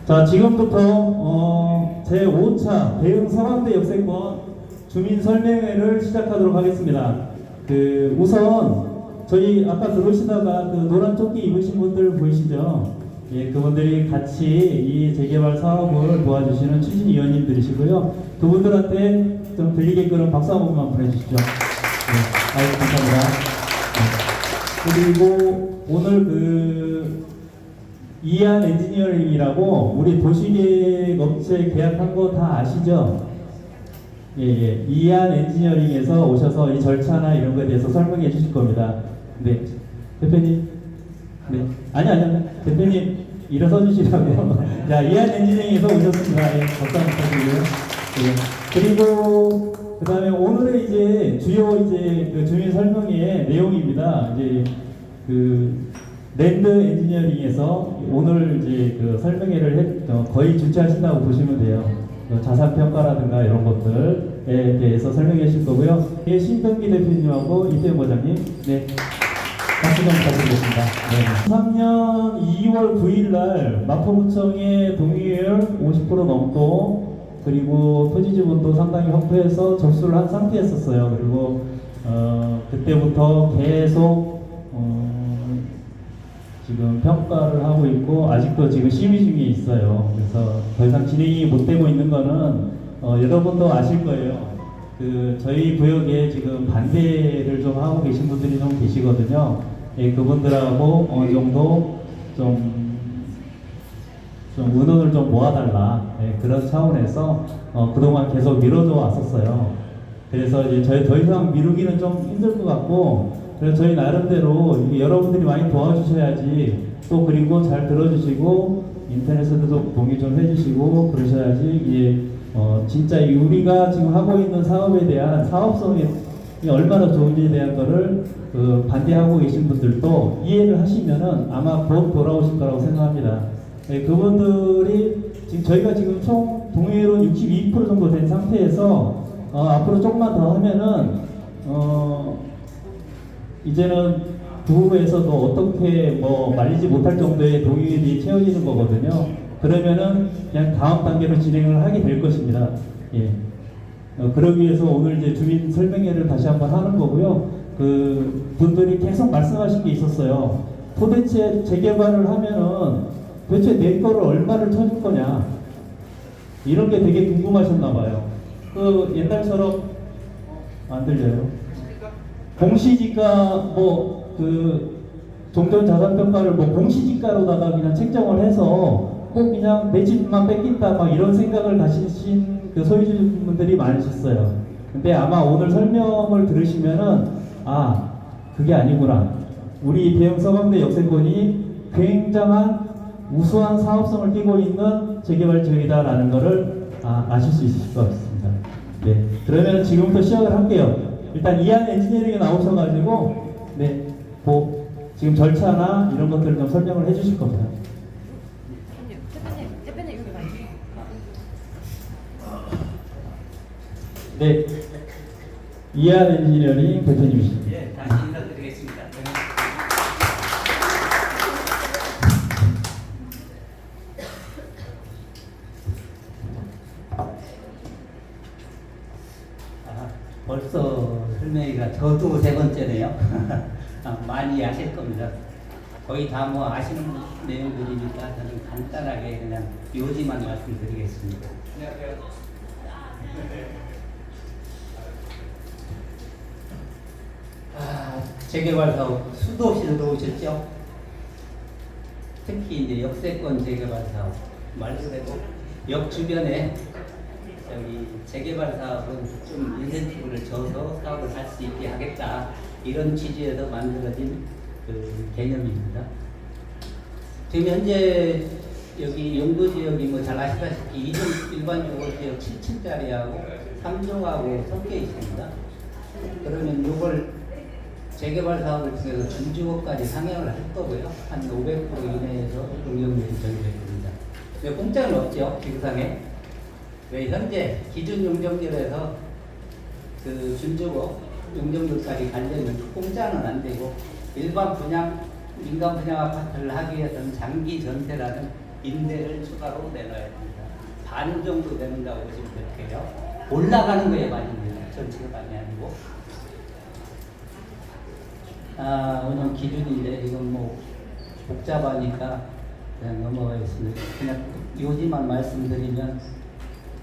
자, 지금부터 제5차 대흥 서강대 역세권 주민 설명회를 시작하도록 하겠습니다. 우선 저희 아까 들어오시다가 그 노란 조끼 입으신 분들 보이시죠? 예, 그분들이 같이 이 재개발 사업을 도와주시는 추진위원님들이시고요. 그분들한테 좀 들리게끔 박수 한 번만 보내주시죠. 네, 아유, 감사합니다. 네. 그리고 오늘 이안 엔지니어링이라고 우리 도시계획 업체 계약한 거 다 아시죠? 예. 이안 엔지니어링에서 오셔서 이 절차나 이런 거에 대해서 설명해 주실 겁니다. 네. 대표님. 네. 아니. 대표님, 일어서 주시라고요. 자, 이안 엔지니어링에서 오셨습니다. 예, 박수 한번 부탁드리고요. 예. 그리고, 그 다음에 오늘의 이제 주요 그 주민 설명의 내용입니다. 이제 랜드 엔지니어링에서 오늘 이제 설명회를 거의 주최하신다고 보시면 돼요. 자산 평가라든가 이런 것들에 대해서 설명해 주실 거고요. 예, 신병기 대표님하고 이태영 과장님, 네, 박수 좀 부탁드리겠습니다. 네. 3년 2월 9일 날 마포구청의 동의율 50% 넘고 그리고 토지 지분도 상당히 확보해서 접수를 한 상태였었어요. 그리고 그때부터 계속 지금 평가를 하고 있고 아직도 지금 심의 중에 있어요. 그래서 더 이상 진행이 못 되고 있는 거는 여러분도 아실 거예요. 저희 구역에 지금 반대를 좀 하고 계신 분들이 좀 계시거든요. 예, 그분들하고 어느 정도 좀 의논을 좀 모아달라. 예, 그런 차원에서 그동안 계속 미뤄져 왔었어요. 그래서 이제 저희 더 이상 미루기는 좀 힘들 것 같고 그래서 저희 나름대로 여러분들이 많이 도와주셔야지 또 그리고 잘 들어주시고 인터넷에도 동의 좀 해주시고 그러셔야지 진짜 우리가 지금 하고 있는 사업에 대한 사업성이 얼마나 좋은지에 대한 거를 반대하고 계신 분들도 이해를 하시면은 아마 곧 돌아오실 거라고 생각합니다. 네, 그분들이 지금 저희가 지금 총 동의율은 62% 정도 된 상태에서 앞으로 조금만 더 하면은 이제는 부에서도 어떻게 말리지 못할 정도의 동의율이 채워지는 거거든요. 그러면은 그냥 다음 단계로 진행을 하게 될 것입니다. 예. 그러기 위해서 오늘 이제 주민 설명회를 다시 한번 하는 거고요. 분들이 계속 말씀하신 게 있었어요. 도대체 재개발을 하면은 도대체 내 거를 얼마를 쳐줄 거냐. 이런 게 되게 궁금하셨나 봐요. 옛날처럼 안 들려요? 공시지가 종전자산평가를 공시지가로다가 그냥 책정을 해서 그냥 내 집만 뺏긴다 막 이런 생각을 가지신 소유주분들이 많으셨어요. 근데 아마 오늘 설명을 들으시면은 그게 아니구나. 우리 대흥 서강대 역세권이 굉장한 우수한 사업성을 띠고 있는 재개발 지역이다라는 거를 아실 수 있으실 것 같습니다. 네, 그러면 지금부터 시작을 할게요. 일단 이안 엔지니어링에 나오셔가지고 지금 절차나 이런 것들을 좀 설명을 해주실 겁니다. 대표님 여기 와요. 네, 이안 엔지니어링 대표님이십니다. 예, 다시 인사드리겠습니다. 벌써 설명회가 저도 세 번째네요. 많이 아실 겁니다. 거의 다 아시는 내용들이니까 저는 간단하게 그냥 요지만 말씀드리겠습니다. 안녕하세요. 재개발 사업 수도 없이 들어오셨죠? 특히 이제 역세권 재개발 사업 말 그대로 역 주변에 여기 재개발 사업은 좀 인센티브를 줘서 사업을 할 수 있게 하겠다 이런 취지에서 만들어진 개념입니다. 지금 현재 여기 용도지역이 잘 아시다시피 2종 일반적으로 지역 7층짜리하고 3종하고 섞여 있습니다. 그러면 이걸 재개발 사업을 통해서 준주거까지 상향을 할 거고요. 한 500% 이내에서 용적률이 정해집니다. 공짜는 없죠, 지구상에. 왜 현재 기준 용적률에서 준주거 용적률까지 가려면 공짜는 안 되고 일반 분양, 민간 분양 아파트를 하기 위해서는 장기 전세라는 임대를 추가로 내놔야 됩니다. 반 정도 내는다고 보시면 될게요. 올라가는 거에 반입니다. 전체가 반이 아니고. 운영 기준인데 이건 뭐 복잡하니까 그냥 넘어가겠습니다. 그냥 요지만 말씀드리면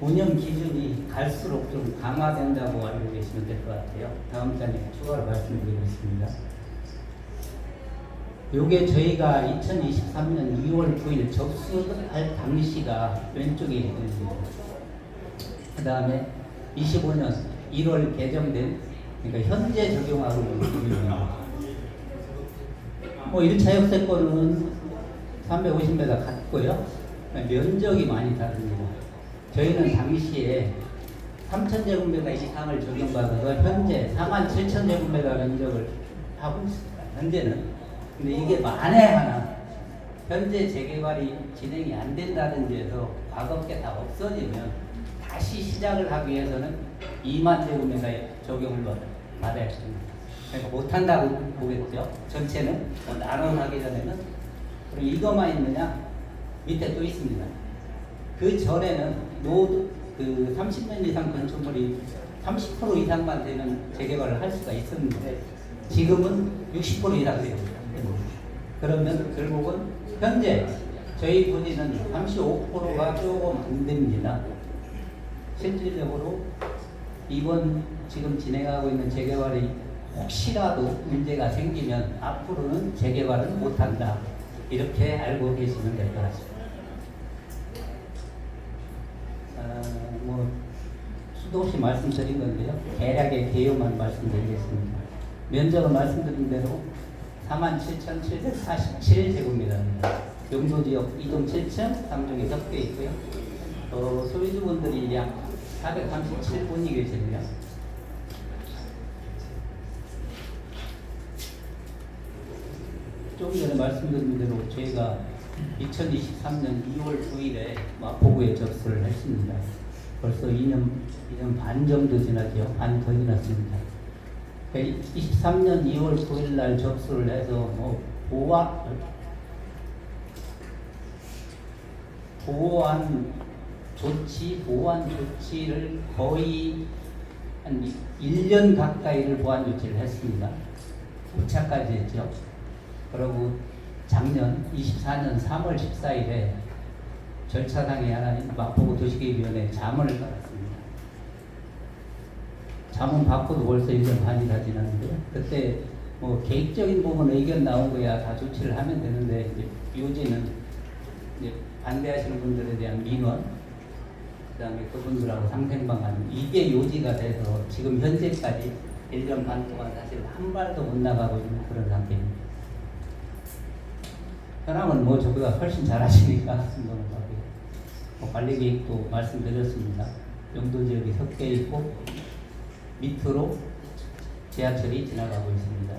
운영 기준이 갈수록 좀 강화된다고 알고 계시면 될 것 같아요. 다음 장에 추가로 말씀드리겠습니다. 요게 저희가 2023년 2월 9일 접수할 당시가 왼쪽에 있습니다. 그 다음에 25년 1월 개정된, 그러니까 현재 적용하고 있는 기준입니다. 뭐 1차 역세권은 350m 같고요. 면적이 많이 다릅니다. 저희는 당시에 3,000제곱미터 이상을 적용받아서 현재 47,000제곱미터 면적을 하고 있습니다. 현재는. 근데 이게 만에 하나 현재 재개발이 진행이 안 된다든지 해서 과거께 다 없어지면 다시 시작을 하기 위해서는 2만 제곱미터 적용을 받아야 됩니다. 그러니까 못한다고 보겠죠. 전체는 나눠 하기 전에는. 그리고 이것만 있느냐? 밑에 또 있습니다. 그 전에는 그 30년 이상 건축물이 30% 이상만 되는 재개발을 할 수가 있었는데 지금은 60% 이상 돼요. 그러면 결국은 현재 저희 분위는 35%가 조금 안 됩니다. 실질적으로 이번 지금 진행하고 있는 재개발이 혹시라도 문제가 생기면 앞으로는 재개발은 못한다. 이렇게 알고 계시면 될 것 같습니다. 뭐 수도 없이 말씀드린 건데요. 대략의 개요만 말씀드리겠습니다. 면적은 말씀드린 대로 47,747제곱미터입니다. 용도지역 2동 7층, 3중에 섞여 있고요. 소유주분들이 약 437분이 계십니다. 조금 전에 말씀드린 대로 저희가 2023년 2월 9일에 마포구에 접수를 했습니다. 벌써 2년 반 정도 지났죠. 반 더 지났습니다. 23년 2월 9일 날 접수를 해서 보완 조치를 거의 한 1년 가까이를 보완 조치를 했습니다. 5차까지 했죠. 그리고 작년 24년 3월 14일에 절차상에 하나님 마포구 도시계획위원회 자문을 받았습니다. 자문 받고도 벌써 1년 반이 다 지났는데요. 그때 뭐 계획적인 부분 의견 나온 거야 다 조치를 하면 되는데 이제 요지는 이제 반대하시는 분들에 대한 민원, 그다음에 그분들하고 상생방안 이게 요지가 돼서 지금 현재까지 1년 반 동안 사실 한 발도 못 나가고 있는 그런 상태입니다. 현황은 뭐 저보다 훨씬 잘하시니까 관리계획도 말씀드렸습니다. 용도지역이 섞여 있고 밑으로 지하철이 지나가고 있습니다.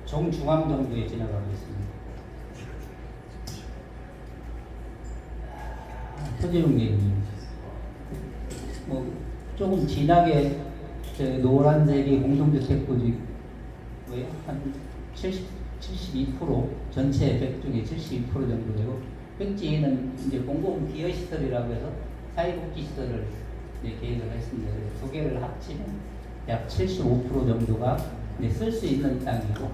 정중앙 정도에 지나가고 있습니다. 토지용 계획입니다. 조금 진하게 노란색이 공동주택구지 한 72% 전체 백 중에 72% 정도 되고 백지에는 이제 공공 기여시설이라고 해서 사회복지시설을 계획을 했습니다. 두 개를 합치면 약 75% 정도가 쓸 수 있는 땅이고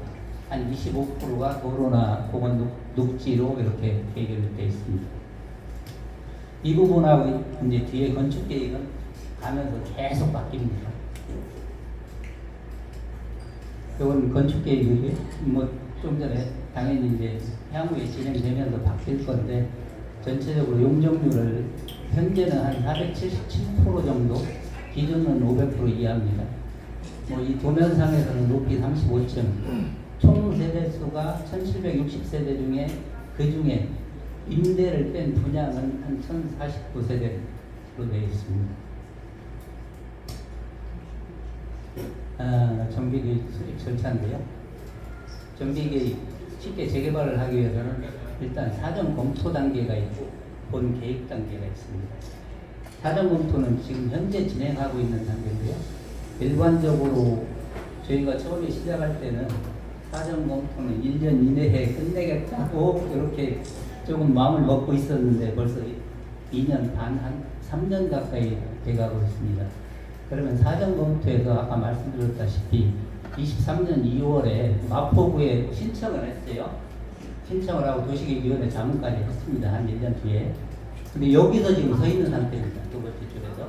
한 25%가 도로나 공원 녹지로 이렇게 계획을 되어 있습니다. 이 부분하고 이제 뒤에 건축 계획은 가면서 계속 바뀝니다. 이건 건축 계획이 좀 전에 당연히 이제 향후에 진행되면서 바뀔 건데 전체적으로 용적률을 현재는 한 477% 정도, 기준은 500% 이하입니다. 이 도면상에서는 높이 35층, 총 세대수가 1760세대 중에 그 중에 임대를 뺀 분양은 한 1049세대로 되어 있습니다. 정비계획 수립 절차인데요. 정비계획 쉽게 재개발을 하기 위해서는 일단 사전 검토 단계가 있고 본 계획 단계가 있습니다. 사전 검토는 지금 현재 진행하고 있는 단계인데요. 일반적으로 저희가 처음에 시작할 때는 사전 검토는 1년 이내에 끝내겠다고 이렇게 조금 마음을 먹고 있었는데 벌써 2년 반, 한 3년 가까이 돼가고 있습니다. 그러면 사전 검토에서 아까 말씀드렸다시피 23년 2월에 마포구에 신청을 했어요. 신청을 하고 도시계획위원회 자문까지 했습니다. 한 1년 뒤에. 근데 여기서 지금 서 있는 상태입니다. 두 번째 줄에서.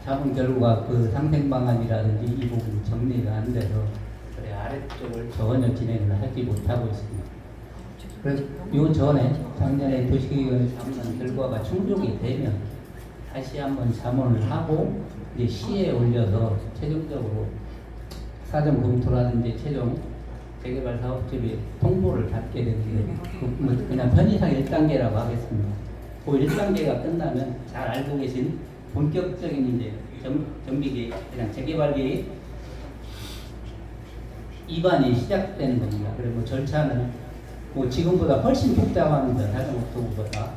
자문 결과 그 상생 방안이라든지 이 부분 정리가 안 돼서 그래 아래쪽을 전혀 진행을 하지 못하고 있습니다. 그래서 요 전에 작년에 도시계획위원회 자문한 결과가 충족이 되면 다시 한번 자문을 하고 이제 시에 올려서 최종적으로 사전 검토라든지 최종 재개발 사업집에 통보를 받게 되는데 그냥 편의상 1단계라고 하겠습니다. 그 1단계가 끝나면 잘 알고 계신 본격적인 이제 정비계획, 그냥 재개발 계획 입안이 시작되는 겁니다. 그리고 뭐 절차는 뭐 지금보다 훨씬 복잡합니다. 사전 검토보다.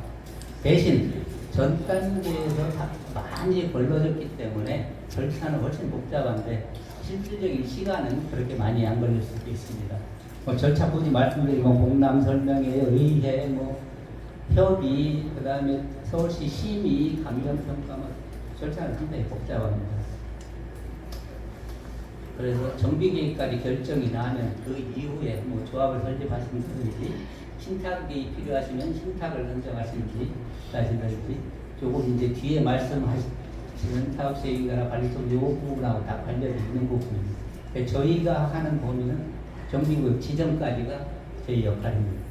대신 전 단계에서 많이 걸러졌기 때문에 절차는 훨씬 복잡한데 실질적인 시간은 그렇게 많이 안 걸릴 수도 있습니다. 뭐 절차 굳이 말씀드리면 공람 설명회, 의회, 뭐 협의, 그 다음에 서울시 심의, 감정평가 절차는 상당히 복잡합니다. 그래서 정비계획까지 결정이 나면 그 이후에 뭐 조합을 설립하시든지 신탁이 필요하시면 신탁을 선정하시든지 조금 이제 뒤에 말씀하시는 사업시행이나 관리성 요 부분하고 다 관련이 있는 부분입니다. 저희가 하는 범위는 정비구역 지정까지가 저희 역할입니다.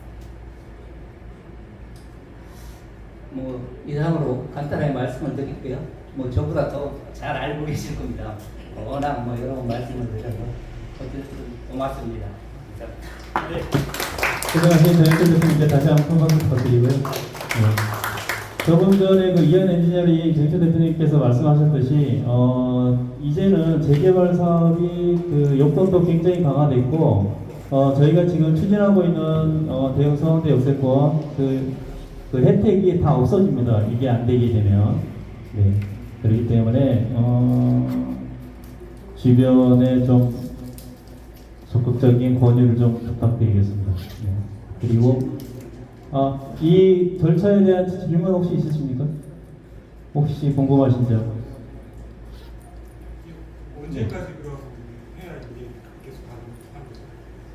뭐 이상으로 간단하게 말씀을 드릴게요. 뭐 저보다 더 잘 알고 계실 겁니다. 워낙 뭐 여러 번 말씀을 드려서 어쨌든 고맙습니다. 네. 고생하신 정영철 대표님께 다시 한번 박수 부탁드리고요. 네. 조금 전에 그 이한 엔지니어링 정영철 대표님께서 말씀하셨듯이 이제는 재개발 사업이 그 여건도 굉장히 강화됐고 저희가 지금 추진하고 있는 대형 서원대 역세권 그 혜택이 다 없어집니다. 이게 안 되게 되면. 네. 그렇기 때문에 주변에 좀 적극적인 권유를 좀 부탁드리겠습니다. 네. 그리고 이 절차에 대한 질문 혹시 있으십니까? 혹시 궁금하신 점? 언제까지 그럼 해야 이게 계속 가능한 거죠?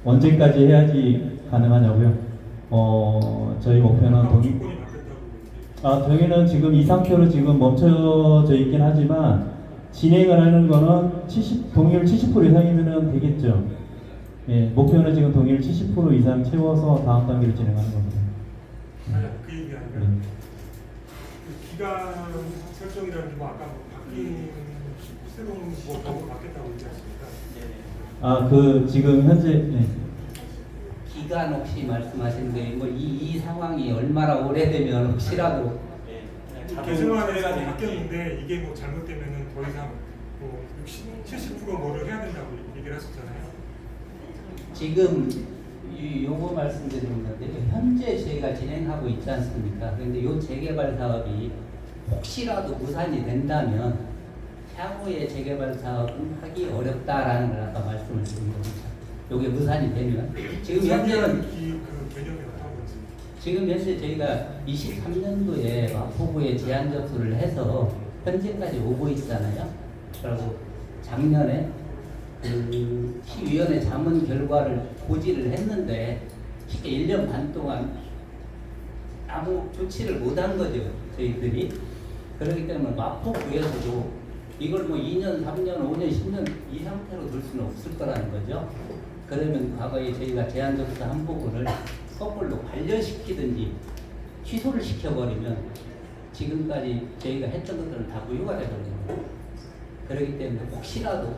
언제까지 해야지 가능하냐고요? 저희 목표는 조건이 바뀌었다고 저희는 지금 이 상태로 지금 멈춰져 있긴 하지만 진행을 하는 거는 동의율 70% 이상이면 되겠죠. 예, 목표는 지금 동의율 70% 이상 채워서 다음 단계를 진행하는 겁니다. 아니 그 얘기 아니라 네. 그 기간 설정이라는 게 뭐 아까 뭐 바뀐 새로운 뭐 법으로 바뀌었다고 얘기하셨습니까? 지금 현재 네. 기간 혹시 말씀하시는 게 뭐 이 상황이 얼마나 오래되면 혹시라도 개정안에서 바뀌었는데 이게 뭐 잘못되면은 더 이상 뭐 60, 70% 뭐를 해야 된다고 얘기를 하셨잖아요. 지금 요거 말씀드리는 건데 현재 저희가 진행하고 있지 않습니까? 그런데 요 재개발 사업이 혹시라도 무산이 된다면 향후에 재개발 사업은 하기 어렵다라는 걸 아까 말씀을 드린 겁니다. 요게 무산이 되면 지금 현재는 그 개념이 어떤 건지. 지금 현재 저희가 23년도에 마포구에 제안 접수를 해서 현재까지 오고 있잖아요. 그리고 작년에 그 시위원회 자문 결과를 고지를 했는데 쉽게 1년 반 동안 아무 조치를 못한 거죠. 저희들이. 그렇기 때문에 마포구에서도 이걸 뭐 2년, 3년, 5년, 10년 이 상태로 둘 수는 없을 거라는 거죠. 그러면 과거에 저희가 제안 접수한 부분을 거꾸로 반려시키든지 취소를 시켜버리면 지금까지 저희가 했던 것들은 다 무효가 되거든요. 그렇기 때문에 혹시라도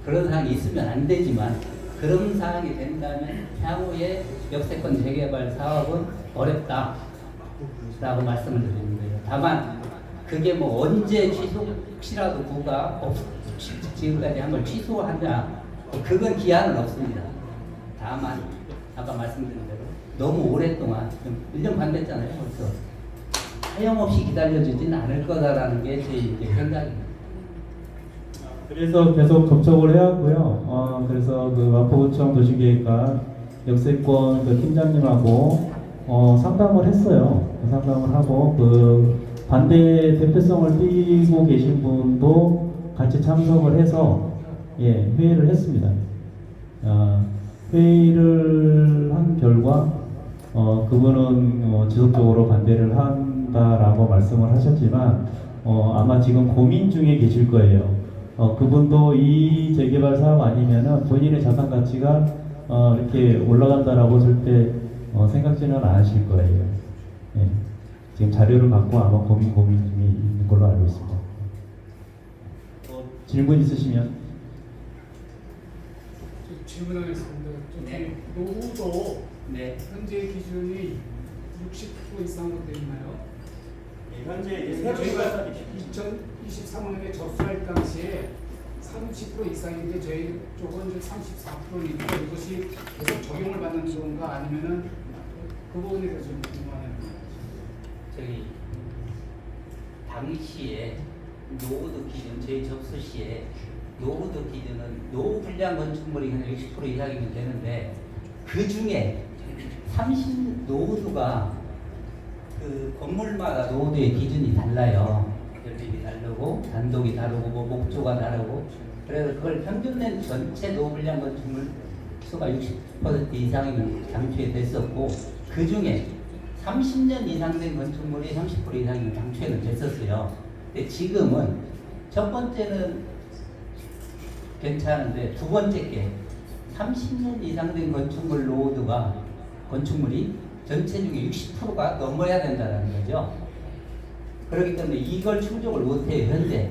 그런 사항이 있으면 안 되지만 그런 사항이 된다면 향후에 역세권 재개발 사업은 어렵다라고 말씀을 드리는 거예요. 다만 그게 뭐 언제 취소 혹시라도 구가 지금까지 한 걸 취소하냐 그건 기한은 없습니다. 다만 아까 말씀드린 대로 너무 오랫동안 1년 반 됐잖아요. 벌써 하염없이 기다려주지는 않을 거다라는 게 제 이제 생각입니다. 그래서 계속 접촉을 해왔고요. 그래서 그 마포구청 도시계획과 역세권 그 팀장님하고 상담을 했어요. 상담을 하고 그 반대 대표성을 띠고 계신 분도 같이 참석을 해서 회의를 했습니다. 회의를 한 결과 그분은 지속적으로 반대를 한다라고 말씀을 하셨지만 아마 지금 고민 중에 계실 거예요. 그분도 이 재개발 사업 아니면은 본인의 자산 가치가 이렇게 올라간다라고 절대 생각지는 않으실 거예요. 예. 지금 자료를 갖고 아마 고민 중에 있는 걸로 알고 있습니다. 질문 있으시면. 질문하겠습니다. 네. 노후도 네. 현재 기준이 60% 이상으로 되어 있나요? 현재 이제 저희가 2023년에 접수할 당시에 30% 이상인데 저희 쪽은 이제 34%니까 이것이 계속 적용을 받는 건가 아니면은 그 부분에 대해서 좀 궁금하네요. 저기 당시에 노후도 기준 저희 접수 시에 노후도 기준은 노후 불량 건축물이 그냥 60% 이상이면 되는데 그 중에 30 노후도가 그 건물마다 노후도의 기준이 달라요. 연립이 다르고 단독이 다르고 뭐 목조가 다르고 그래서 그걸 평균 낸 전체 노후 불량 건축물 수가 60% 이상이면 당초에 됐었고 그 중에 30년 이상 된 건축물이 30% 이상이면 당초에는 됐었어요. 근데 지금은 첫 번째는 괜찮은데 두 번째 게 30년 이상 된 건축물 노후도가 건축물이 전체 중에 60%가 넘어야 된다는 거죠. 그렇기 때문에 이걸 충족을 못해요 현재.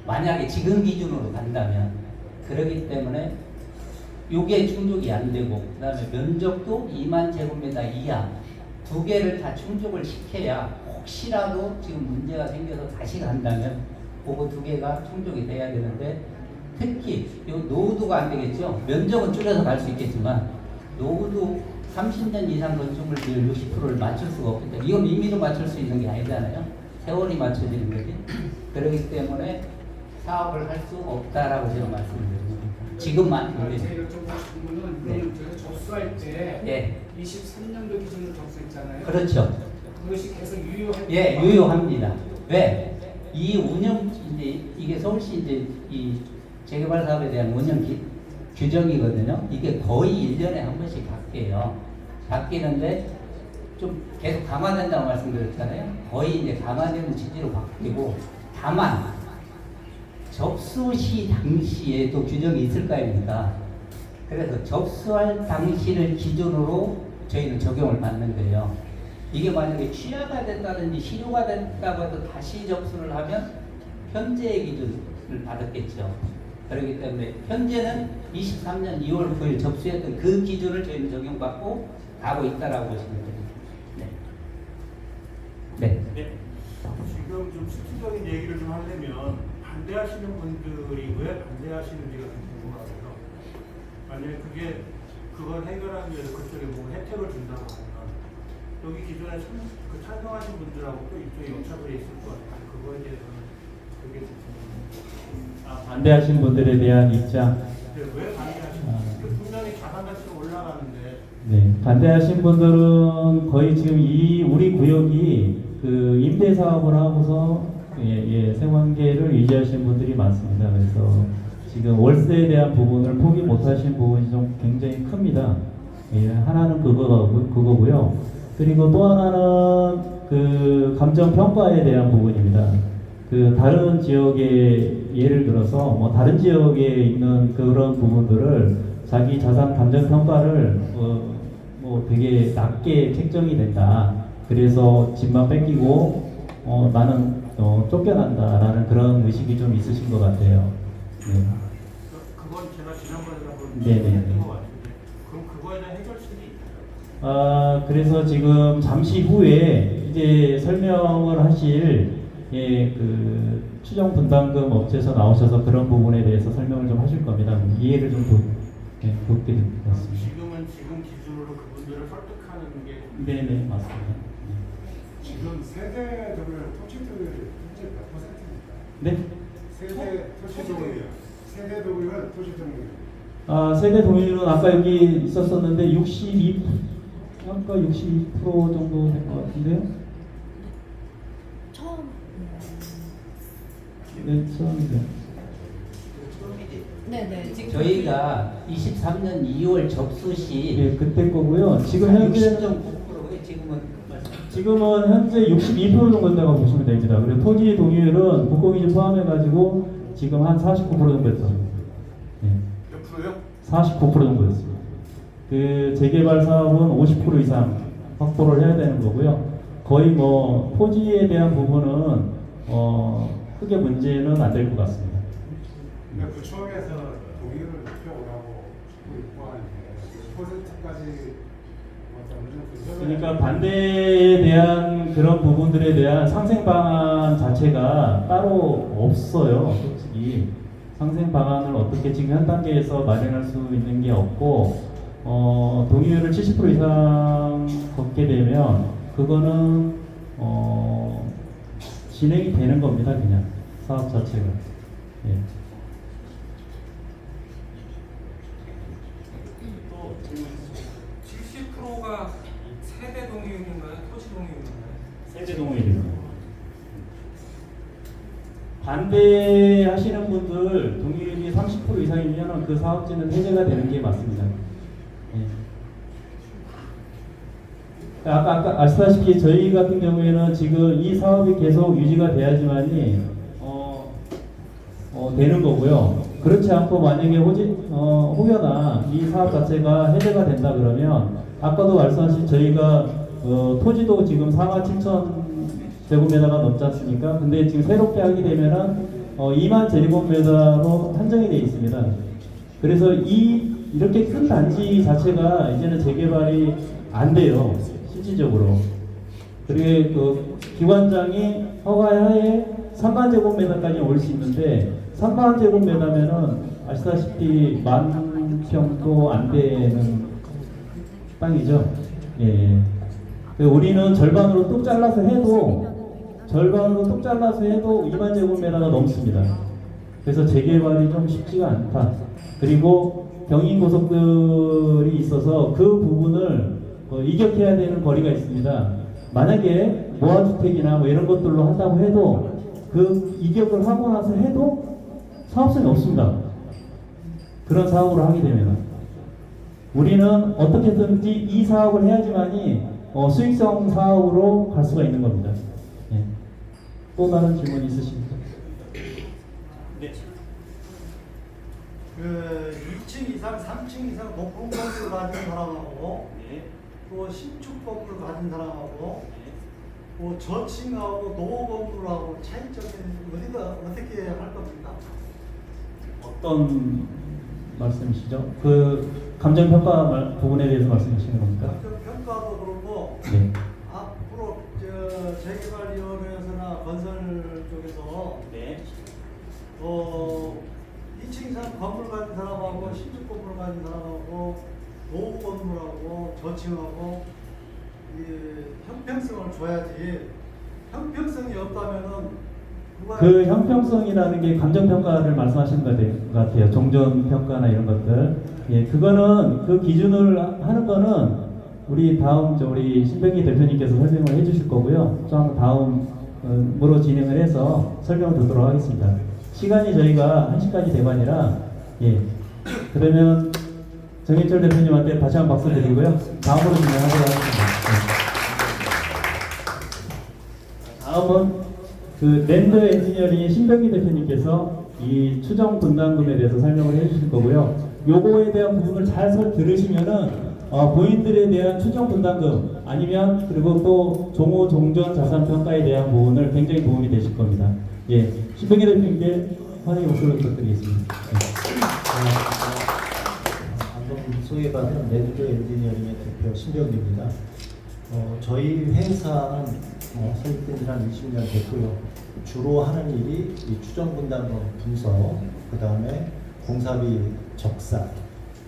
만약에 지금 기준으로 간다면 그렇기 때문에 요게 충족이 안 되고 그 다음에 면적도 2만 제곱미터 이하 두 개를 다 충족을 시켜야 혹시라도 지금 문제가 생겨서 다시 간다면 그거 두 개가 충족이 돼야 되는데 특히 요 노후도가 안 되겠죠. 면적은 줄여서 갈 수 있겠지만 노후도 30년 이상 건축물 비율 60%를 맞출 수가 없기 때문에 이건 임의로 맞출 수 있는 게 아니잖아요. 세월이 맞춰지는 거지. 그렇기 때문에 사업을 할 수 없다라고 제가 말씀드립니다. 지금만. 제가 여쭤보고 싶은 거는 그러면 저희가 접수할 때 예. 23년도 기준으로 접수했잖아요. 그렇죠. 그것이 계속 유효할 예, 유효합니다. 왜? 이 운영 이제 이게 서울시 이제 이 재개발 사업에 대한 운영 규정이거든요. 이게 거의 1년에 한 번씩 바뀌어요. 바뀌는데 좀 계속 강화된다고 말씀드렸잖아요. 거의 이제 강화되는 취지로 바뀌고 다만 접수 시 당시에도 규정이 있을 거 아닙니까? 그래서 접수할 당시를 기준으로 저희는 적용을 받는 거예요. 이게 만약에 취하가 됐다든지 실효가 됐다고 해도 다시 접수를 하면 현재의 기준을 받았겠죠. 그렇기 때문에 현재는 23년 2월 9일 접수했던 그 기준을 저희는 적용받고 가고 있다라고 보시면 됩니다. 네. 네. 지금 좀 실질적인 얘기를 좀 하려면 반대하시는 분들이 왜 반대하시는지가 좀 궁금하고요. 만약에 그걸 해결하기 위해서 그쪽에 뭐 혜택을 준다고 하면 여기 기존에 찬성하신 분들하고 또 이쪽에 연착을 있을 것 같아요. 그거에 대해서는 그게 좀 궁금합니다. 반대하신 분들에 대한 입장. 왜 반대하시는지 분명히 자산 가치가 올라가는데 네, 반대하신 분들은 거의 지금 이 우리 구역이 그 임대 사업을 하고서 생활계를 유지하시는 분들이 많습니다. 그래서 지금 월세에 대한 부분을 포기 못하신 부분이 좀 굉장히 큽니다. 하나는 그거고요. 그리고 또 하나는 그 감정 평가에 대한 부분입니다. 그 다른 지역에 예를 들어서 뭐 다른 지역에 있는 그런 부분들을 자기 자산 감정 평가를 뭐 되게 낮게 책정이 된다. 그래서 집만 뺏기고 나는 쫓겨난다라는 그런 의식이 좀 있으신 것 같아요. 네. 그건 제가 지난번에 한번 네네. 했던 것 같은데 그럼 그거에 대한 해결책이 있나요? 그래서 지금 잠시 후에 이제 설명을 하실 그 추정 분담금 업체에서 나오셔서 그런 부분에 대해서 설명을 좀 하실 겁니다. 이해를 좀 돕게 됐습니다. 지금은 지금 기준으로 그분들을 설득하는 게 네네 맞습니다. 지금 세대별 토지들이 현재 몇 %입니까? 네? 세대 토시동의요. 세대 동의는 토시동의요. 세대 동의는 아까 여기 있었었는데 62, 아까 62% 정도 된 것 같은데요? 처음. 네, 처음이죠. 네네. 지금 저희가 23년 2월 접수 시 예, 그때 거고요. 지금 현재 60.9%, 지금은 현재 62% 정도 된다고 보시면 됩니다. 그리고 토지 동의율은 국공기지 포함해가지고 지금 한 49% 정도 됐습니다. 예. 몇 프로요? 49% 정도 됐습니다. 그 재개발 사업은 50% 이상 확보를 해야 되는 거고요. 거의 뭐 토지에 대한 부분은 크게 문제는 안 될 것 같습니다. 근데 구청에서 동의를 높여오라고 있고 하는데 10%까지 그러니까 반대에 대한 그런 부분들에 대한 상생 방안 자체가 따로 없어요. 솔직히 상생 방안을 어떻게 지금 현 단계에서 마련할 수 있는 게 없고 동의율을 70% 이상 걷게 되면 그거는 진행이 되는 겁니다. 그냥 사업 자체가. 예. 또 70%가 세대 동의율인가요? 토지 동의율인가요? 세대 동의율입니다. 반대하시는 분들 동의율이 30% 이상이면 그 사업지는 해제가 되는 게 맞습니다. 예. 아까 아시다시피 저희 같은 경우에는 지금 이 사업이 계속 유지가 돼야지만이 되는 거고요. 그렇지 않고 만약에 혹여나 이 사업 자체가 해제가 된다 그러면 아까도 말씀하신 저희가 토지도 지금 47,000 제곱미터가 넘지 않습니까? 근데 지금 새롭게 하게 되면은 2만 제곱미터로 한정이 되어 있습니다. 그래서 이렇게 큰 단지 자체가 이제는 재개발이 안 돼요. 실질적으로. 그리고 그 기관장이 허가하에 3만 제곱미터까지 올 수 있는데 3만 제곱미터면은 아시다시피 10,000평도 안 되는 땅이죠. 예. 우리는 절반으로 뚝 잘라서 해도 2만 제곱미터가 넘습니다. 그래서 재개발이 좀 쉽지가 않다. 그리고 경인 고속들이 있어서 그 부분을 이격해야 되는 거리가 있습니다. 만약에 모아주택이나 뭐 이런 것들로 한다고 해도 그 이격을 하고 나서 해도 사업성이 없습니다. 그런 사업으로 하게 되면 우리는 어떻게든지 이 사업을 해야지만이 수익성 사업으로 갈 수가 있는 겁니다. 예. 또 다른 질문 있으십니까? 네. 그 2층 이상, 3층 이상 높은 건물 가진 사람하고 또 신축 건물 가진 사람하고 또 저층하고 노후 건물하고 차이점은 어디가 어떻게 할 겁니까? 어떤 말씀이시죠? 그 감정평가 부분에 대해서 말씀하시는 겁니까? 평가도 그렇고 네. 앞으로 재개발위원회에서나 건설 쪽에서 2층 이상 건물 가진 사람하고 신축 건물 가진 사람하고 노후 건물하고 저층하고 형평성을 줘야지 형평성이 없다면은 그 형평성이라는 게 감정평가를 말씀하시는 것 같아요. 종전평가나 이런 것들. 예, 그거는 그 기준을 하는 거는 우리 우리 신병기 대표님께서 설명을 해주실 거고요. 좀 다음으로 진행을 해서 설명을 듣도록 하겠습니다. 시간이 저희가 1시까지 대반이라 예. 그러면 정인철 대표님한테 다시 한번 박수 드리고요. 다음으로 진행하도록 하겠습니다. 네. 다음은 그 랜드 엔지니어링 신병기 대표님께서 이 추정 분담금에 대해서 설명을 해주실 거고요. 요거에 대한 부분을 잘 들으시면은 본인들에 대한 추정 분담금 아니면 그리고 또 종호 종전 자산 평가에 대한 부분을 굉장히 도움이 되실 겁니다. 예, 신병기 대표님께 환영의 목소리를 부탁드리겠습니다. 방금 소개받은 랜드 엔지니어링의 대표 신병기입니다. 저희 회사는 설립된 지 한 20년 됐고요. 주로 하는 일이 이 추정분담금 분석, 그 다음에 공사비 적사,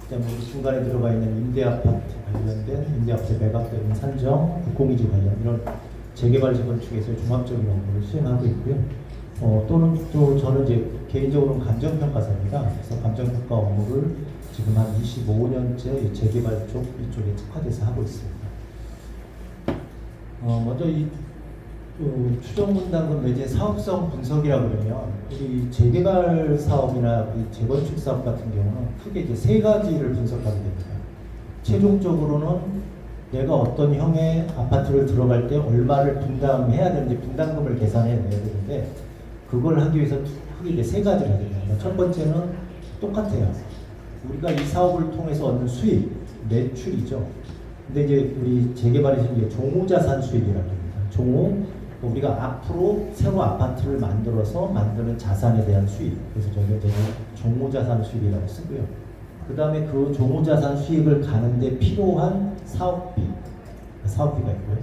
그다음에 중간에 들어가 있는 임대아파트 관련된 임대아파트 매각대금 산정, 국공유지 관련 이런 재개발 지원 측에서 종합적인 업무를 수행하고 있고요. 또는 또 저는 이제 개인적으로는 감정평가사입니다. 그래서 감정평가 업무를 지금 한 25년째 재개발 이쪽에 특화돼서 하고 있습니다. 먼저 이 추정분담금 내지 사업성 분석이라 그러면 우리 재개발 사업이나 이 재건축 사업 같은 경우는 크게 이제 세 가지를 분석하게 됩니다. 최종적으로는 내가 어떤 형의 아파트를 들어갈 때 얼마를 분담해야 되는지 분담금을 계산해내야 되는데 그걸 하기 위해서 크게 이제 세 가지를 하게 됩니다. 첫 번째는 똑같아요. 우리가 이 사업을 통해서 얻는 수익, 매출이죠. 근데 이제 우리 재개발에서 이제 종후자산 수익이라고 합니다. 종후, 우리가 앞으로 새로 아파트를 만들어서 만드는 자산에 대한 수익. 그래서 저희가 이제 종후자산 수익이라고 쓰고요. 그 다음에 그 종후자산 수익을 가는데 필요한 사업비가 있고요.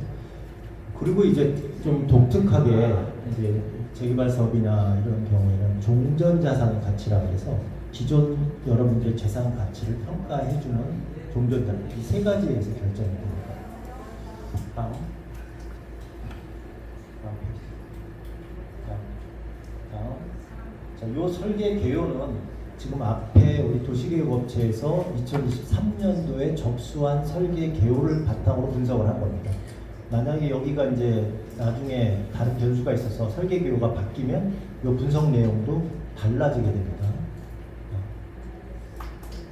그리고 이제 좀 독특하게 이제 재개발 사업이나 이런 경우에는 종전자산의 가치라고 해서 기존 여러분들의 재산 가치를 평가해주는 종전자산 이 세 가지에서 결정이 됩니다. 다음. 자, 요 설계 개요는 지금 앞에 우리 도시계획업체에서 2023년도에 접수한 설계 개요를 바탕으로 분석을 한 겁니다. 만약에 여기가 이제 나중에 다른 변수가 있어서 설계 개요가 바뀌면 이 분석 내용도 달라지게 됩니다.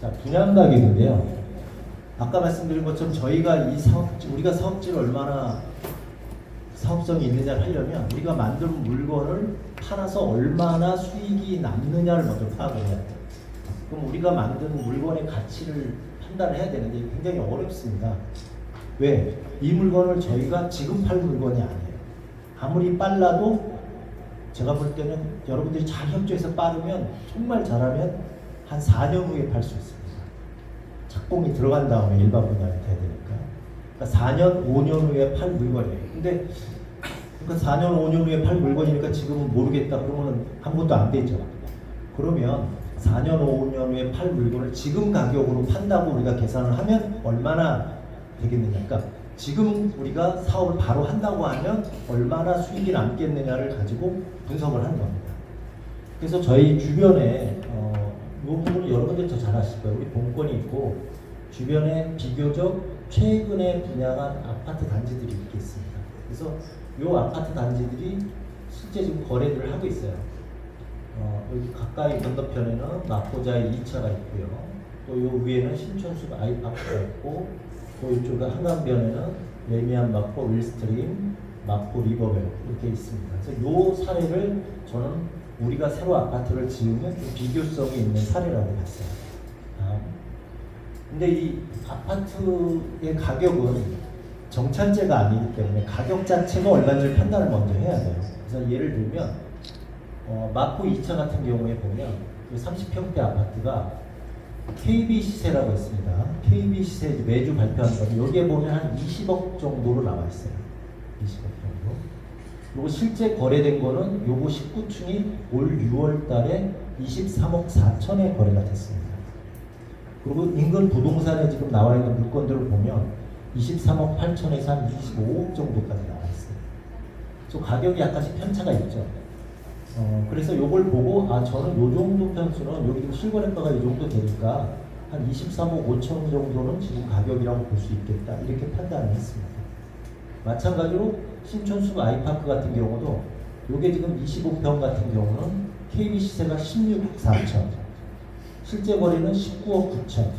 자, 분양 가격인데요. 아까 말씀드린 것처럼 저희가 우리가 사업지를 얼마나 사업성이 있느냐를 하려면 우리가 만든 물건을 팔아서 얼마나 수익이 남느냐를 먼저 파악을 해야 돼요. 그럼 우리가 만든 물건의 가치를 판단을 해야 되는데 굉장히 어렵습니다. 왜? 이 물건을 저희가 지금 팔 물건이 아니에요. 아무리 빨라도 제가 볼 때는 여러분들이 잘 협조해서 빠르면 정말 잘하면 한 4년 후에 팔 수 있습니다. 착공이 들어간 다음에 일반 분양이 돼야 되니까. 그러니까 4년, 5년 후에 팔 물건이에요. 근데 그러니까 4년, 5년 후에 팔 물건이니까 지금은 모르겠다 그러면 아무것도 안 되죠. 그러면 4년, 5년 후에 팔 물건을 지금 가격으로 판다고 우리가 계산을 하면 얼마나 되겠느냐. 그러니까 지금 우리가 사업을 바로 한다고 하면 얼마나 수익이 남겠느냐를 가지고 분석을 하는 겁니다. 그래서 저희 주변에 이 부분을 여러분들 더 잘 아실 거예요. 우리 본권이 있고 주변에 비교적 최근에 분양한 아파트 단지들이 이렇게 있습니다. 그래서 이 아파트 단지들이 실제 지금 거래를 하고 있어요. 여기 가까이 건너편에는 마포자의 2차가 있고요. 또 이 위에는 신촌숲 아이파크가 있고 또 이쪽에 한강변에는 레미안 마포 윌스트림 마포 리버벨 이렇게 있습니다. 그래서 이 사례를 저는 우리가 새로 아파트를 지으면 좀 비교성이 있는 사례라고 봤어요. 근데 이 아파트의 가격은 정찰제가 아니기 때문에 가격 자체가 얼마인지 판단을 먼저 해야 돼요. 그래서 예를 들면 마포 2차 같은 경우에 보면 30평대 아파트가 KB 시세라고 있습니다. KB 시세 매주 발표하는 거 여기에 보면 한 20억 정도로 나와 있어요. 20억 정도. 그리고 실제 거래된 거는 요거 19층이 올 6월 달에 23억 4천에 거래가 됐습니다. 그리고 인근 부동산에 지금 나와 있는 물건들을 보면 23억 8천에서 한 25억 정도까지 나와 있어요. 그래서 가격이 약간씩 편차가 있죠. 그래서 요걸 보고 저는 요 정도 편수는 여기 실거래가가 이 정도 되니까 한 23억 5천 정도는 지금 가격이라고 볼 수 있겠다 이렇게 판단을 했습니다. 마찬가지로 신촌숲 아이파크 같은 경우도 요게 지금 25평 같은 경우는 KB 시세가 16억 4천 실제 거래는 19억 9천